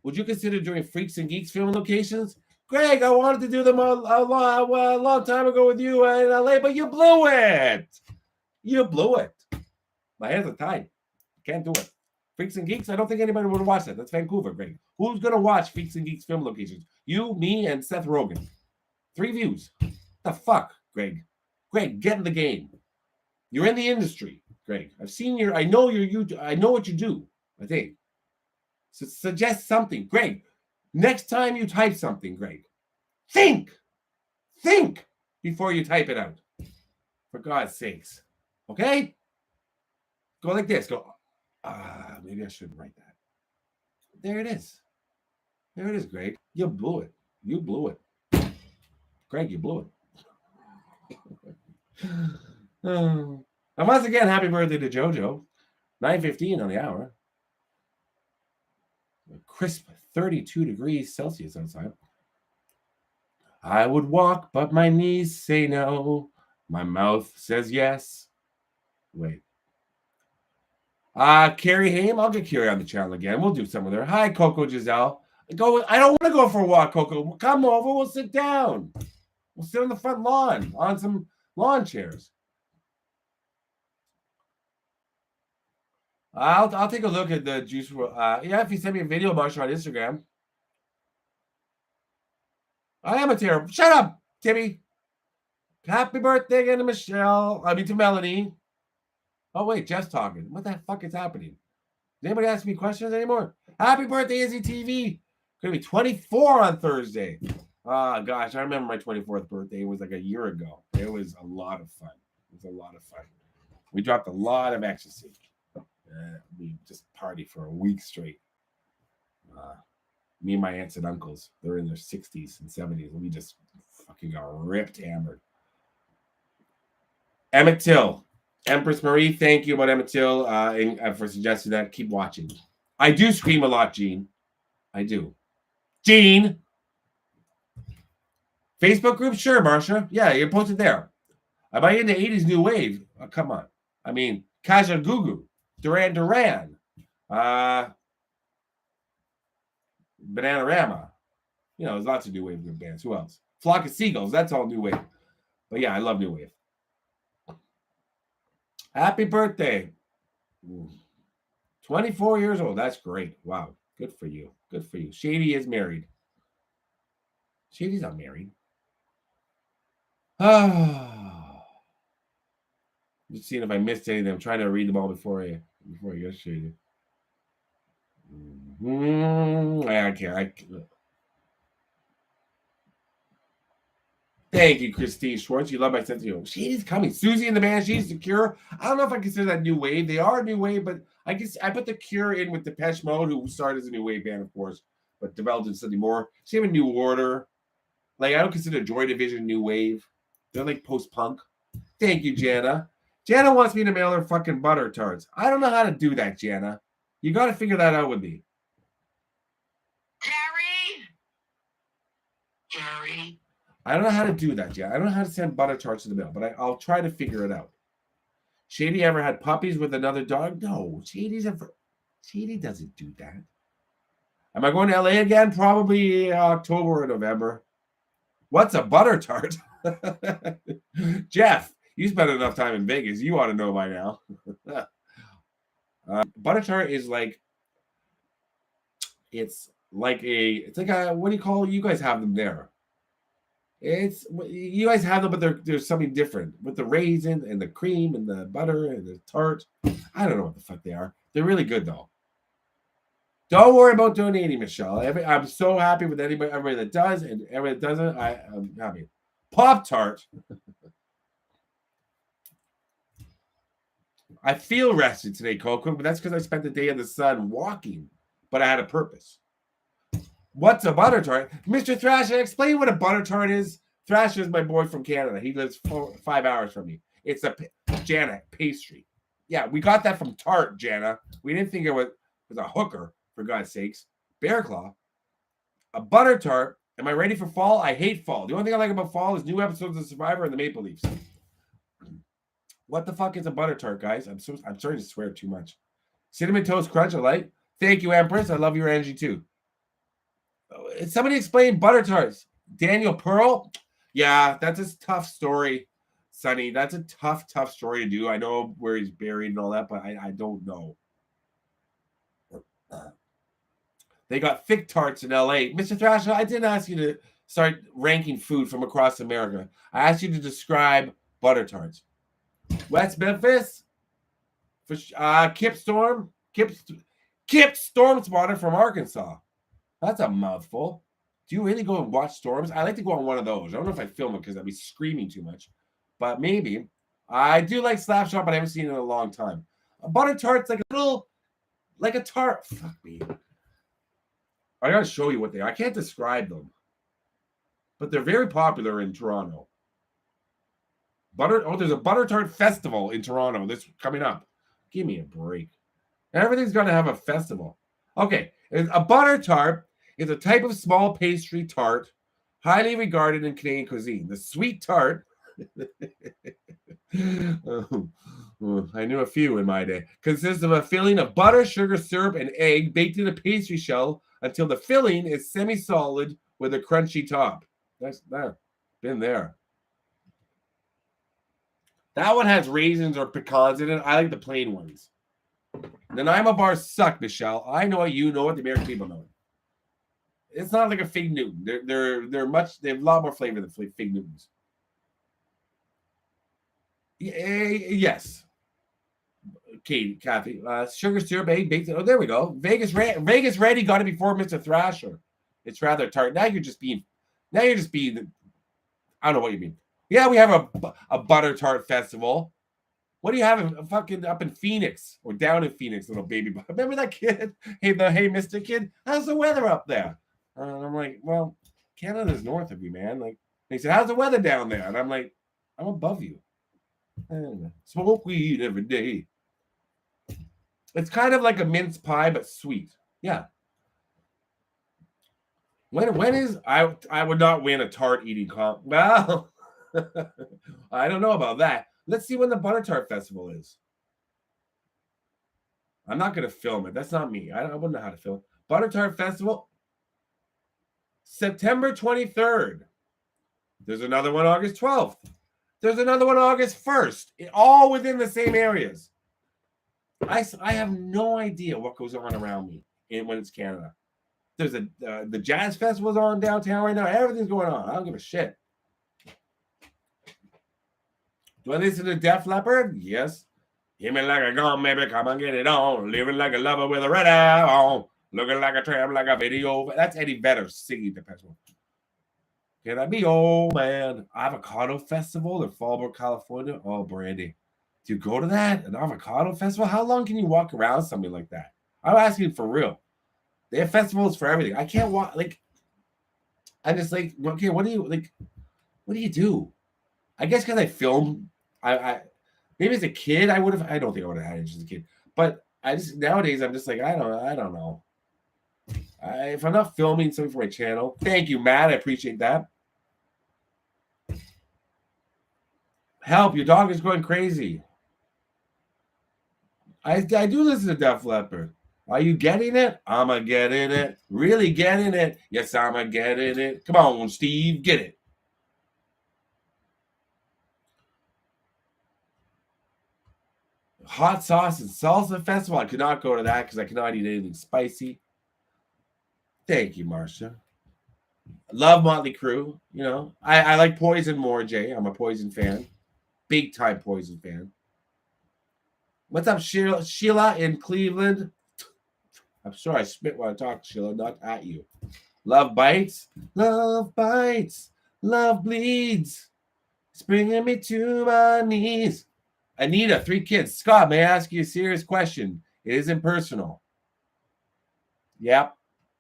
Would you consider doing Freaks and Geeks film locations? Greg, I wanted to do them a long time ago with you in LA, but you blew it. You blew it. My hands are tied. Can't do it. Freaks and Geeks, I don't think anybody would watch that. That's Vancouver, Greg. Who's going to watch Freaks and Geeks film locations? You, me, and Seth Rogen. 3 views. The fuck, Greg? Greg, get in the game. You're in the industry, Greg. I've seen I know I know what you do, I think. So suggest something. Greg, next time you type something, Greg, think before you type it out. For God's sakes. Okay? Go like this. Go, maybe I shouldn't write that. There it is. There it is, Greg. You blew it. You blew it. Greg, you blew it. And once again, happy birthday to JoJo. 9:15 on the hour. A crisp 32 degrees Celsius outside. I would walk, but my knees say no. My mouth says yes. Wait. Carrie Haim, I'll get Carrie on the channel again. We'll do some with her. Hi, Coco Giselle. I don't want to go for a walk, Coco. Come over. We'll sit down. We'll sit on the front lawn on some lawn chairs. I'll take a look at the juice. Yeah, if you send me a video, Marsha, on Instagram. I am a terrible. Shut up, Timmy. Happy birthday again to Michelle. To Melanie. Oh, wait, Jeff's talking. What the fuck is happening? Does anybody ask me questions anymore? Happy birthday, Izzy TV. Going to be 24 on Thursday. Oh, gosh, I remember my 24th birthday. It was like a year ago. It was a lot of fun. We dropped a lot of ecstasy. We just partied for a week straight. Me and my aunts and uncles, they're in their 60s and 70s, and we just fucking got hammered. Emmett Till. Empress Marie, thank you about Emmett Till for suggesting that. Keep watching. I do scream a lot, Gene. I do. Gene! Facebook group? Sure, Marsha. Yeah, you're posted there. Am I into 80s new wave? Oh, come on. I mean, Kaja Gugu, Duran Duran, Bananarama. There's lots of new wave bands. Who else? Flock of Seagulls. That's all new wave. But yeah, I love new wave. Happy birthday. 24 years old. That's great. Wow. Good for you. Good for you. Shady is married. Shady's not married. Just seeing if I missed anything. I'm trying to read them all before I get Shady. I can't. Thank you, Christine Schwartz. You love my sense of humor. She's coming. Susie and the Banshees, The Cure. I don't know if I consider that new wave. They are new wave, but I guess I put The Cure in with Depeche Mode, who started as a new wave band, of course, but developed into something more. Same with New Order. Like, I don't consider Joy Division new wave. They're like post-punk. Thank you, Jana. Jana wants me to mail her fucking butter tarts. I don't know how to do that, Jana. You got to figure that out with me. Gary. I don't know how to do that yet. I don't know how to send butter tarts to the mail, but I'll try to figure it out. Shady ever had puppies with another dog? No, Shady doesn't do that. Am I going to LA again? Probably October or November. What's a butter tart? Jeff, You spent enough time in Vegas. You ought to know by now. Butter tart is like, it's like a, what do you call, you guys have them there. You guys have them, but there's something different with the raisin and the cream and the butter and the tart. I don't know what the fuck they are. They're really good though. Don't worry about donating, Michelle. I'm so happy with everybody that does, and everybody that doesn't, I'm happy. Pop-Tart. I feel rested today, Coco, but that's because I spent the day in the sun walking, but I had a purpose. What's a butter tart? Mr. Thrasher, explain what a butter tart is. Thrasher is my boy from Canada. He lives 5 hours from me. It's a Jana pastry. Yeah, we got that from Tart, Jana. We didn't think it was a hooker, for God's sakes. Bear Claw. A butter tart. Am I ready for fall? I hate fall. The only thing I like about fall is new episodes of Survivor and the Maple Leafs. What the fuck is a butter tart, guys? I'm sorry to swear too much. Cinnamon Toast Crunch, I like. Thank you, Empress. I love your energy too. Somebody explain butter tarts. Daniel Pearl? Yeah, that's a tough story, Sonny. That's a tough story to do. I know where he's buried and all that, but I don't know. They got thick tarts in LA. Mr. Thrasher, I didn't ask you to start ranking food from across America. I asked you to describe butter tarts. West Memphis? Kip Storm? Kip Storm Spotter from Arkansas. That's a mouthful. Do you really go and watch storms? I like to go on one of those. I don't know if I film it because I'd be screaming too much. But maybe. I do like Slapshot, but I haven't seen it in a long time. A butter tart's like a little, like a tart. Fuck me. I gotta show you what they are. I can't describe them. But they're very popular in Toronto. There's a butter tart festival in Toronto. This coming up. Give me a break. Everything's gonna have a festival. Okay. A butter tart is a type of small pastry tart highly regarded in Canadian cuisine. The sweet tart, I knew a few in my day, consists of a filling of butter, sugar, syrup, and egg baked in a pastry shell until the filling is semi-solid with a crunchy top. That's been there. That one has raisins or pecans in it. I like the plain ones. The Nanaimo bars suck, Michelle. I know it. You know it. The American people know it. It's not like a Fig Newton. They have a lot more flavor than Fig Newtons. Yes. Kathy. Sugar syrup, egg baked. Oh, there we go. Vegas Ready got it before Mr. Thrasher. It's rather tart. Now you're just being. I don't know what you mean. Yeah, we have a butter tart festival. What do you have fucking up in Phoenix or down in Phoenix, little baby? Remember that kid? Hey, Mr. Kid, how's the weather up there? And I'm like, well, Canada's north of you, man. Like, they said, how's the weather down there? And I'm like, I'm above you. Smoke weed every day. It's kind of like a mince pie, but sweet. Yeah. When is I would not win a tart eating comp. Well, I don't know about that. Let's see when the Butter Tart Festival is. I'm not going to film it. That's not me. I wouldn't know how to film it. Butter Tart Festival, September 23rd. There's another one August 12th. There's another one August 1st. All within the same areas. I have no idea what goes on around me when it's Canada. There's the Jazz Festival's on downtown right now. Everything's going on. I don't give a shit. Do I listen to Def Leppard? Yes. Hit me like a gun, baby. Come on, get it on. Living like a lover with a red eye on. Looking like a tramp, like a video. That's Eddie Vedder singing the festival. Can I be old, man? Avocado Festival in Fallbrook, California. Oh, Brandy. Do you go to that? An avocado festival? How long can you walk around something like that? I'm asking for real. They have festivals for everything. I can't walk. Like, I'm just like, okay, what do you do? I guess because I film. I maybe as a kid I don't think I would have had it as a kid, but nowadays I'm just like I don't know. If I'm not filming something for my channel, thank you, Matt. I appreciate that. Help! Your dog is going crazy. I do listen to Def Leppard. Are you getting it? I'ma getting it. Really getting it? Yes, I'ma getting it. Come on, Steve, get it. Hot sauce and salsa festival. I could not go to that because I cannot eat anything spicy. Thank you, Marcia. Love Motley Crue. You know, I like Poison more, Jay. I'm a Poison fan. Big time Poison fan. What's up, Sheila in Cleveland? I'm sorry I spit while I talk, Sheila, not at you. Love bites. Love bites. Love bleeds. It's bringing me to my knees. Anita, 3 kids. Scott, may I ask you a serious question? It isn't personal. Yep.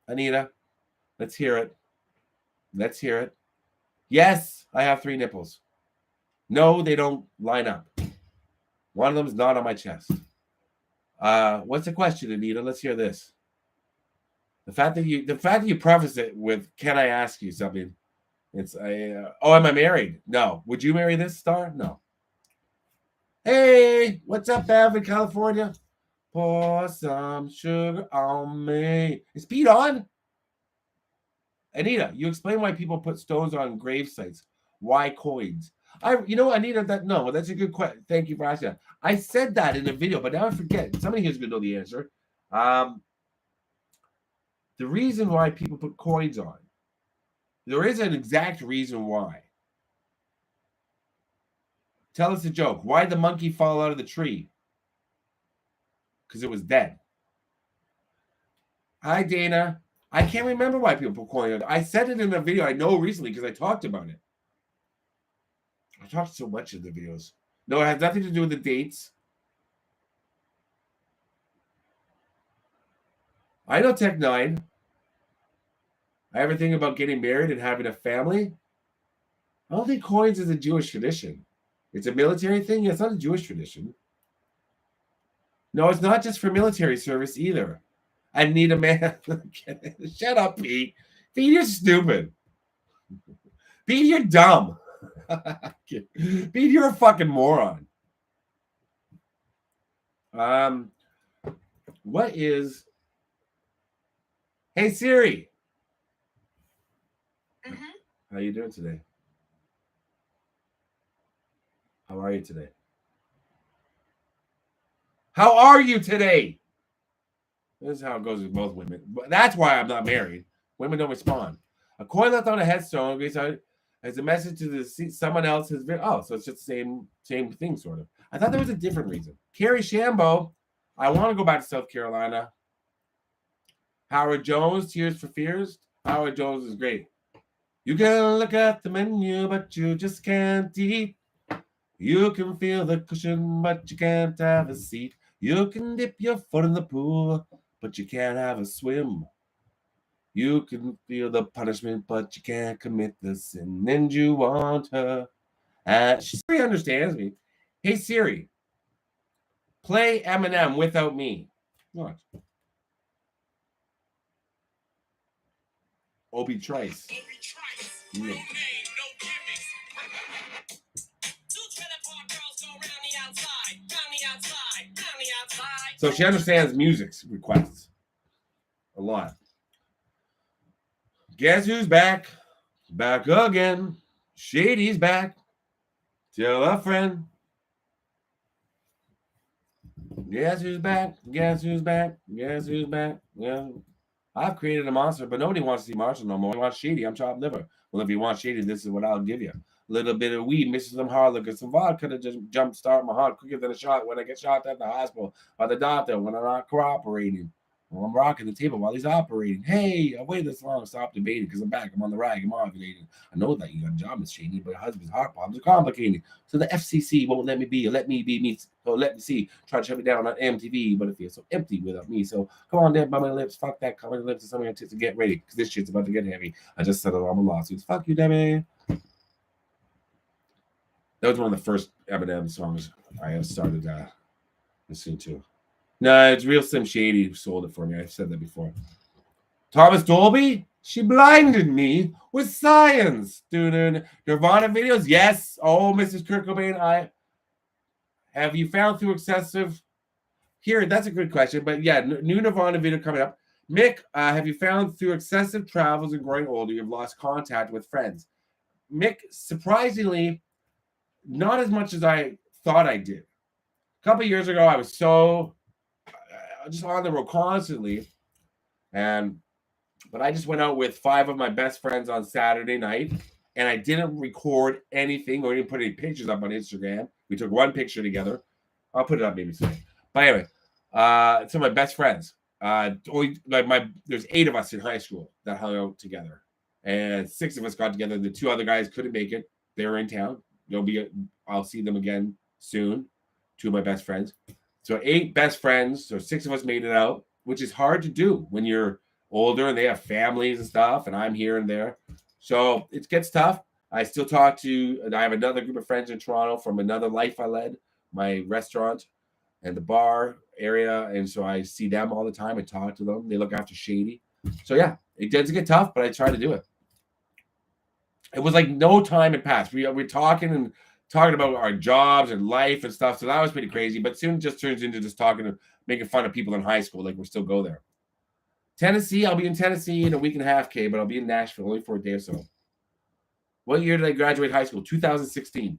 Anita, let's hear it. Let's hear it. Yes, I have 3 nipples. No, they don't line up. One of them is not on my chest. What's the question, Anita? Let's hear this. The fact that you preface it with, "Can I ask you something?" It's am I married? No. Would you marry this star? No. Hey, what's up, Bev in California? Pour some sugar on me. Is Pete on? Anita, you explain why people put stones on grave sites. Why coins? Anita, that's a good question. Thank you for asking that. I said that in a video, but now I forget. Somebody here's going to know the answer. The reason why people put coins on, there is an exact reason why. Tell us a joke. Why did the monkey fall out of the tree? Because it was dead. Hi, Dana. I can't remember why people put coins on. I said it in a video I know recently because I talked about it. I talked so much in the videos. No, it has nothing to do with the dates. I know Tech 9. I ever think about getting married and having a family? I don't think coins is a Jewish tradition. It's a military thing? Yeah, it's not a Jewish tradition. No, it's not just for military service either. I need a man. Shut up, Pete. Pete, you're stupid. Pete, you're dumb. Pete, you're a fucking moron. What is... Hey, Siri. Mm-hmm. How you doing today? How are you today? How are you today? This is how it goes with both women. But that's why I'm not married. Women don't respond. A coin left on a headstone as a message to someone else has been. Oh, so it's just the same thing, sort of. I thought there was a different reason. Carrie Shambo, I want to go back to South Carolina. Howard Jones, Tears for Fears. Howard Jones is great. You can look at the menu, but you just can't eat. You can feel the cushion, but you can't have a seat. You can dip your foot in the pool, but you can't have a swim. You can feel the punishment, but you can't commit the sin. And you want her. Siri understands me. Hey, Siri, play Eminem Without Me. What? Obi Trice. Yeah. So she understands music's requests a lot. Guess who's back? Back again. Shady's back. Tell a friend. Guess who's back? Guess who's back? Guess who's back? Yeah. I've created a monster, but nobody wants to see Marshall no more. They want Shady. I'm chopped liver. Well, if you want Shady, this is what I'll give you. A little bit of weed, mixing some hard liquor, some vodka to just jumpstart my heart quicker than a shot when I get shot at the hospital by the doctor when I'm not cooperating. Well, I'm rocking the table while he's operating. Hey, I waited this long. Stop debating because I'm back. I'm on the rag. I'm ovulating. I know that you got a job, Miss Shady, but your husband's heart problems are complicated. So the FCC won't let me be. Let me be me. So let me see. Try to shut me down on MTV, but it feels so empty without me. So come on, Dad, by my lips. Fuck that. Come on, lips and some of your tits to get ready because this shit's about to get heavy. I just settled all my lawsuits. Fuck you, Debbie. That was one of the first Eminem songs I have started listening to. No, it's Real Slim Shady who sold it for me. I've said that before. Thomas Dolby, she blinded me with science. Dude, Nirvana videos, yes. Oh, Mrs. Kurt Cobain, have you found through excessive? Here, that's a good question, but yeah, new Nirvana video coming up. Mick, have you found through excessive travels and growing older, you've lost contact with friends? Mick, surprisingly, not as much as I thought I did. A couple of years ago, I was so just on the road constantly, but I just went out with 5 of my best friends on Saturday night, and I didn't record anything or didn't put any pictures up on Instagram. We took one picture together. I'll put it up maybe soon. But anyway, some of my best friends. There's 8 of us in high school that hung out together, and 6 of us got together. The 2 other guys couldn't make it; they were in town. I'll see them again soon. 2 of my best friends. So 8 best friends. So 6 of us made it out, which is hard to do when you're older and they have families and stuff, and I'm here and there. So it gets tough. I still talk to. I have another group of friends in Toronto from another life I led, my restaurant and the bar area, and so I see them all the time and talk to them. They look after Shady. So yeah, it does get tough, but I try to do it. It was like no time had passed. We're talking about our jobs and life and stuff. So that was pretty crazy. But soon it just turns into just talking and making fun of people in high school. Like we still go there. Tennessee, I'll be in Tennessee in a week and a half, K, but I'll be in Nashville only for a day or so. What year did I graduate high school? 2016.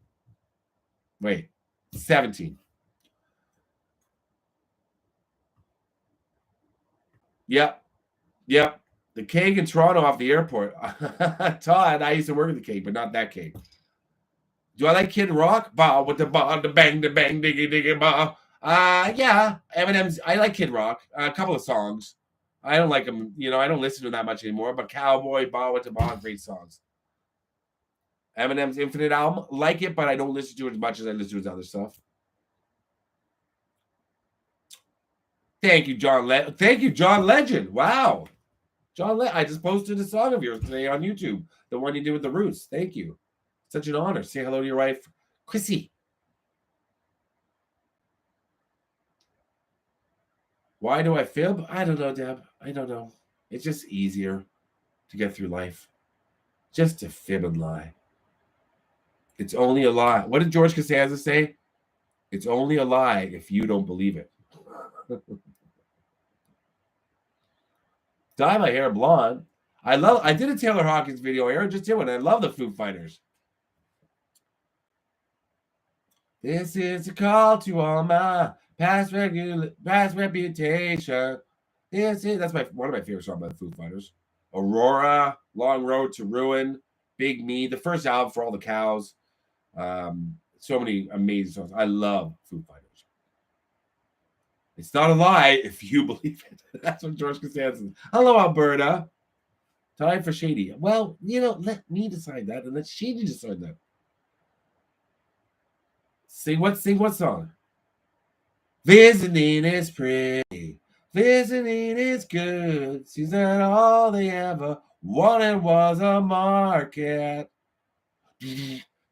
Wait, 17. Yep. The keg in Toronto off the airport. Todd, I used to work at the keg, but not that keg. Do I like Kid Rock? Bow with the bang, the bang, diggy, diggy, bow. Yeah, Eminem's. I like Kid Rock. A couple of songs. I don't like him. I don't listen to him that much anymore. But Cowboy, Bow with the Bow, great songs. Eminem's Infinite album, like it, but I don't listen to it as much as I listen to his other stuff. Thank you, John Legend. Wow. I just posted a song of yours today on YouTube. The one you did with the Roots. Thank you. Such an honor. Say hello to your wife, Chrissy. Why do I fib? I don't know, Deb. I don't know. It's just easier to get through life. Just to fib and lie. It's only a lie. What did George Costanza say? It's only a lie if you don't believe it. Dye my hair blonde. I did a Taylor Hawkins video. Aaron just did one. I love the Foo Fighters. This is a call to all my past reputation. That's one of my favorite songs by the Foo Fighters. Aurora, Long Road to Ruin, Big Me, the first album for all the cows. So many amazing songs. I love Foo Fighters. It's not a lie if you believe it. That's what George Costanza says. Hello, Alberta. Time for Shady. Well, let me decide that, and let Shady decide that. Sing what song? Visiting is pretty. Visiting is good. Seems that all they ever wanted was a market.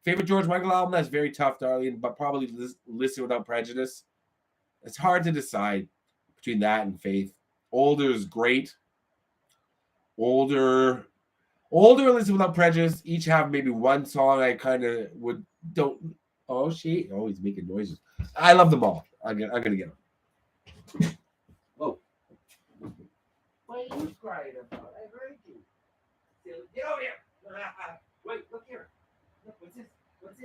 Favorite George Michael album? That's very tough, darling, but probably Listen Without Prejudice. It's hard to decide between that and Faith. Older is great. Older Listen Without Prejudice. Each have maybe one song I kind of don't. Oh, he's making noises. I love them all. I'm gonna get them. Whoa. What are you crying about? I heard you. Get over here. Wait, look here. Look, what's this? Look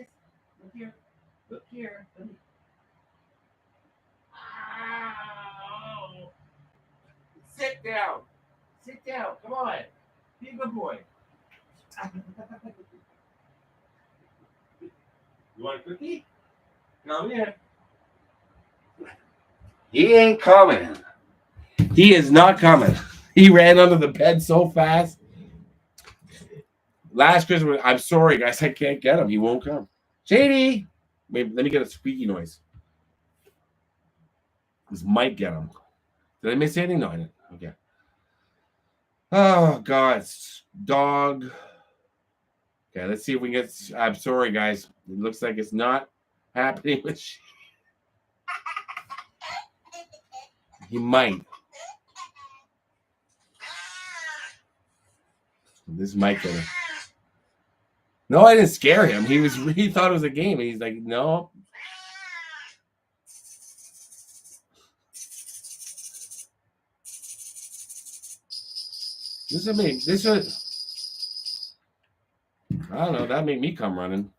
here. Let me. Ow. Sit down. Come on. Be a good boy. You want a cookie? Come here. He ain't coming. He is not coming. He ran under the bed so fast. Last Christmas, I'm sorry, guys. I can't get him. He won't come. Shady. Wait, let me get a squeaky noise. This might get him. Did I miss anything? No, I didn't. Okay. Oh, God. Dog. Okay, let's see if we can get. I'm sorry, guys. It looks like it's not happening with. He might. This might get him. No, I didn't scare him. He thought it was a game, and he's like, no. This would. I don't know. That made me come running.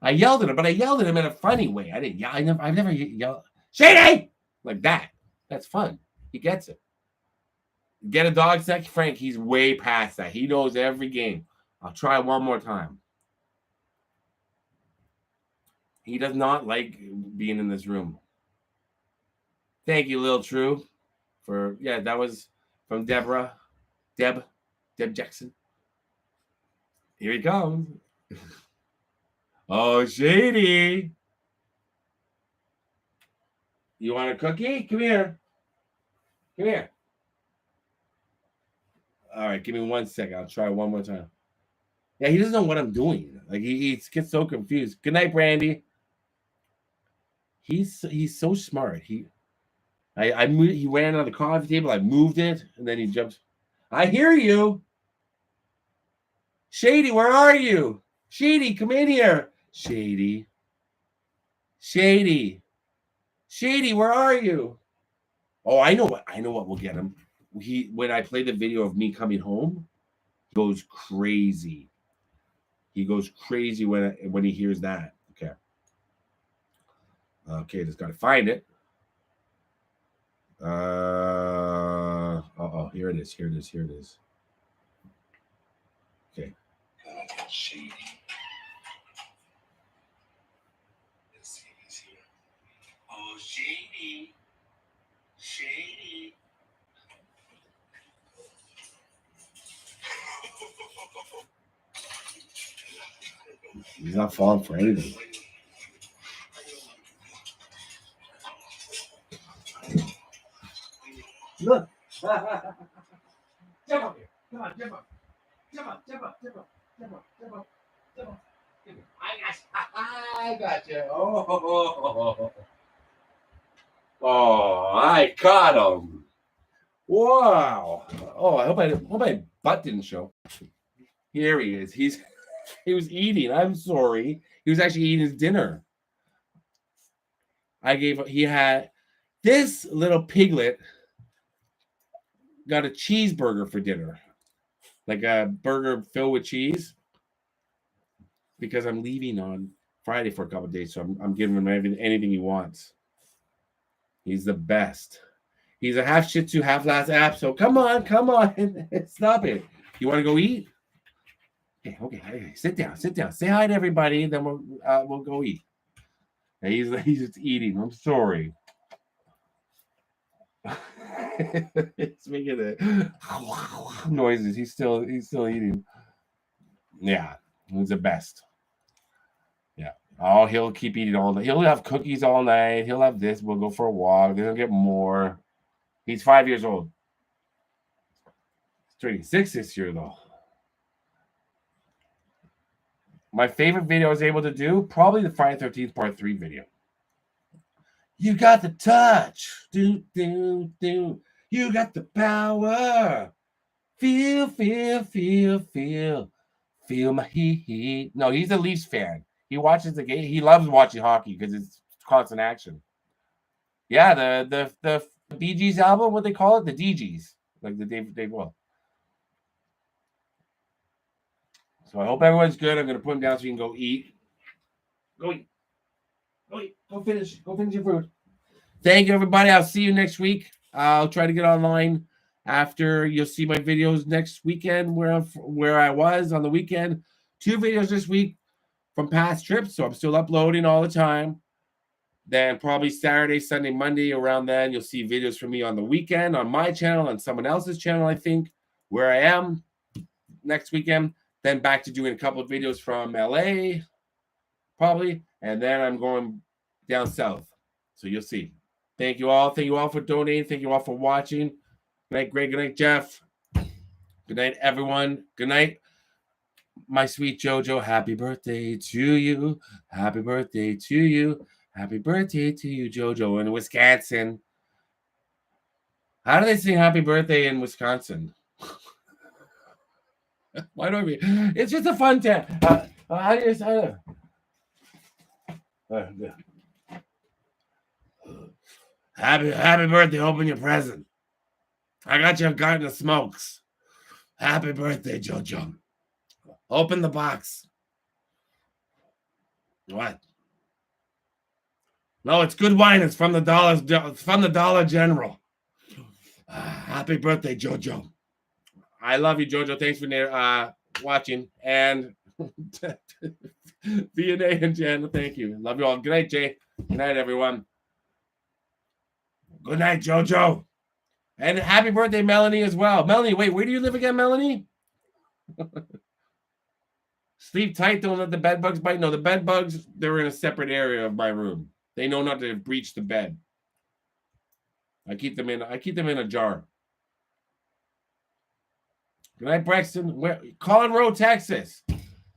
I yelled at him, but I yelled at him in a funny way. I didn't yell. I've never yelled, Shady! Like that. That's fun. He gets it. Get a dog sack, Frank. He's way past that. He knows every game. I'll try one more time. He does not like being in this room. Thank you, Lil True, for that was from Deborah. Deb Jackson. Here he comes. Oh, Shady. You want a cookie? Come here. Come here. All right, give me 1 second. I'll try one more time. Yeah, he doesn't know what I'm doing. Like he gets so confused. Good night, Brandy. He's so smart. He ran on the coffee table. I moved it, and then he jumps. I hear you. Shady, where are you? Shady, come in here. Shady. Shady, where are you? Oh, I know what will get him. When I play the video of me coming home, he goes crazy. He goes crazy when he hears that. Okay, just gotta find it. Here it is. Okay. Shady. Let's see, he's here. Oh, Shady. He's not falling for anything. Look. Jump up here. Come on, jump up. I got you. Oh, I caught him. Wow. Oh, I hope my butt didn't show. Here he is. He was eating. I'm sorry. He was actually eating his dinner. He had this little piglet got a cheeseburger for dinner. Like a burger filled with cheese. Because I'm leaving on Friday for a couple of days, so I'm giving him anything he wants. He's the best. He's a half Shih Tzu, half Lhasa Apso. So come on. Stop it. You want to go eat? Okay. Sit down. Say hi to everybody, then we'll go eat. And he's just eating. I'm sorry. It's making the noises. He's still eating. Yeah, he's the best. Yeah. Oh, he'll keep eating all day. He'll have cookies all night. He'll have this. We'll go for a walk. Then he'll get more. He's 5 years old. He's turning 6 this year, though. My favorite video I was able to do, probably the Friday 13th Part 3 video. You got the touch. Do. You got the power. Feel my heat. No, he's a Leafs fan. He watches the game. He loves watching hockey because it's constant action. Yeah, the Bee Gees album, what they call it? The DGs. Like the Dave Will. So I hope everyone's good. I'm going to put him down so you can go eat. Go eat. Go finish your food. Thank you, everybody. I'll see you next week. I'll try to get online after. You'll see my videos next weekend where I was on the weekend. 2 videos this week from past trips, so I'm still uploading all the time. Then probably Saturday, Sunday, Monday, around then, you'll see videos from me on the weekend on my channel and someone else's channel, I think, where I am next weekend. Then back to doing a couple of videos from LA, probably. And then I'm going down south. So you'll see. Thank you all. Thank you all for donating. Thank you all for watching. Good night, Greg. Good night, Jeff. Good night, everyone. Good night, my sweet JoJo. Happy birthday to you. Happy birthday to you. Happy birthday to you, JoJo, in Wisconsin. How do they sing happy birthday in Wisconsin? Why don't we? It's just a fun time. Happy birthday. Open your present. I got you a carton of smokes. Happy birthday, JoJo. Open the box. What? No, it's good wine. It's from the Dollar General. Happy birthday, Jojo. I love you, Jojo. Thanks for watching. And DNA and Jen, thank you. Love you all. Good night, Jay. Good night, everyone. Good night, Jojo. And happy birthday, Melanie, as well. Melanie, wait, where do you live again, Melanie? Sleep tight. Don't let the bed bugs bite. No, the bed bugs, they're in a separate area of my room. They know not to breach the bed. I keep them in a jar. Good night, Brexton. Conroe, Texas.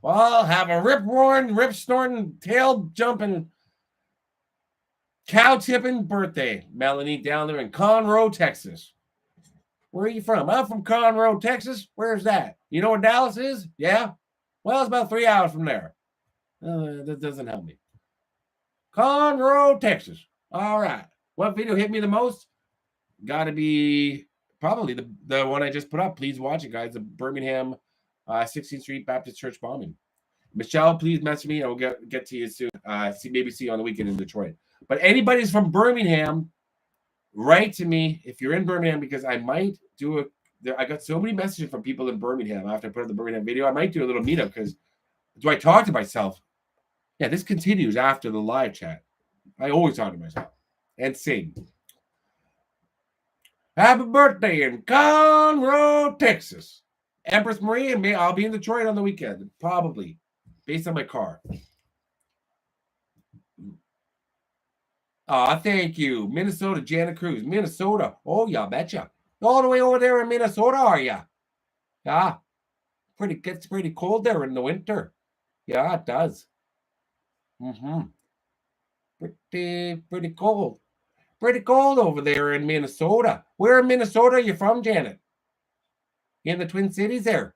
Well, have a rip-roaring, rip-snorting, tail-jumping, cow-tipping birthday, Melanie, down there in Conroe, Texas. Where are you from? I'm from Conroe, Texas. Where's that? You know where Dallas is? Yeah? Well, it's about 3 hours from there. That doesn't help me. Conroe, Texas. All right. What video hit me the most? Got to be probably the one I just put up. Please watch it, guys. The Birmingham 16th Street Baptist Church bombing. Michelle, please message me. I will get to you soon. Maybe see you on the weekend in Detroit. But anybody's from Birmingham, write to me if you're in Birmingham, because I might do I got so many messages from people in Birmingham after I put up the Birmingham video. I might do a little meetup because do I talk to myself? Yeah, this continues after the live chat. I always talk to myself and sing. Happy birthday in Conroe, Texas. Empress Marie and me, I'll be in Detroit on the weekend, probably, based on my car. Oh, thank you. Minnesota, Janet Cruz. Minnesota. Oh, yeah, betcha. All the way over there in Minnesota, are you? Yeah. Gets pretty cold there in the winter. Yeah, it does. Pretty cold. Pretty cold over there in Minnesota. Where in Minnesota are you from, Janet? In the Twin Cities there.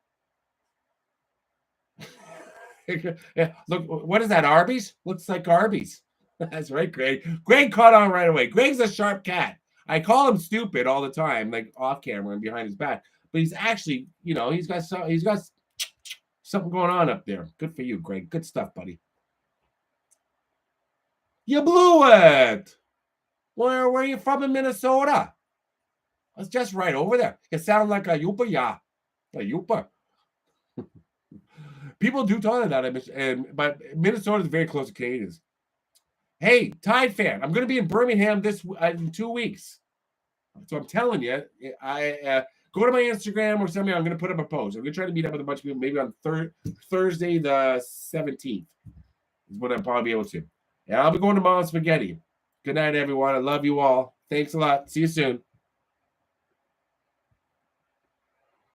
Look, what is that, Arby's? Looks like Arby's. That's right, Greg. Greg caught on right away. Greg's a sharp cat. I call him stupid all the time, like off camera and behind his back. But he's actually, he's got something going on up there. Good for you, Greg. Good stuff, buddy. You blew it. Where are you from in Minnesota? It's just right over there. You sound like a Yupa, yeah. A Yupa. People do talk about it, but Minnesota is very close to Canadians. Hey, Tide fan, I'm going to be in Birmingham in 2 weeks. So I'm telling you, I go to my Instagram or something. I'm going to put up a post. I'm going to try to meet up with a bunch of people maybe on Thursday the 17th is when I'll probably be able to. And I'll be going to Mom's Spaghetti. Good night, everyone. I love you all. Thanks a lot. See you soon.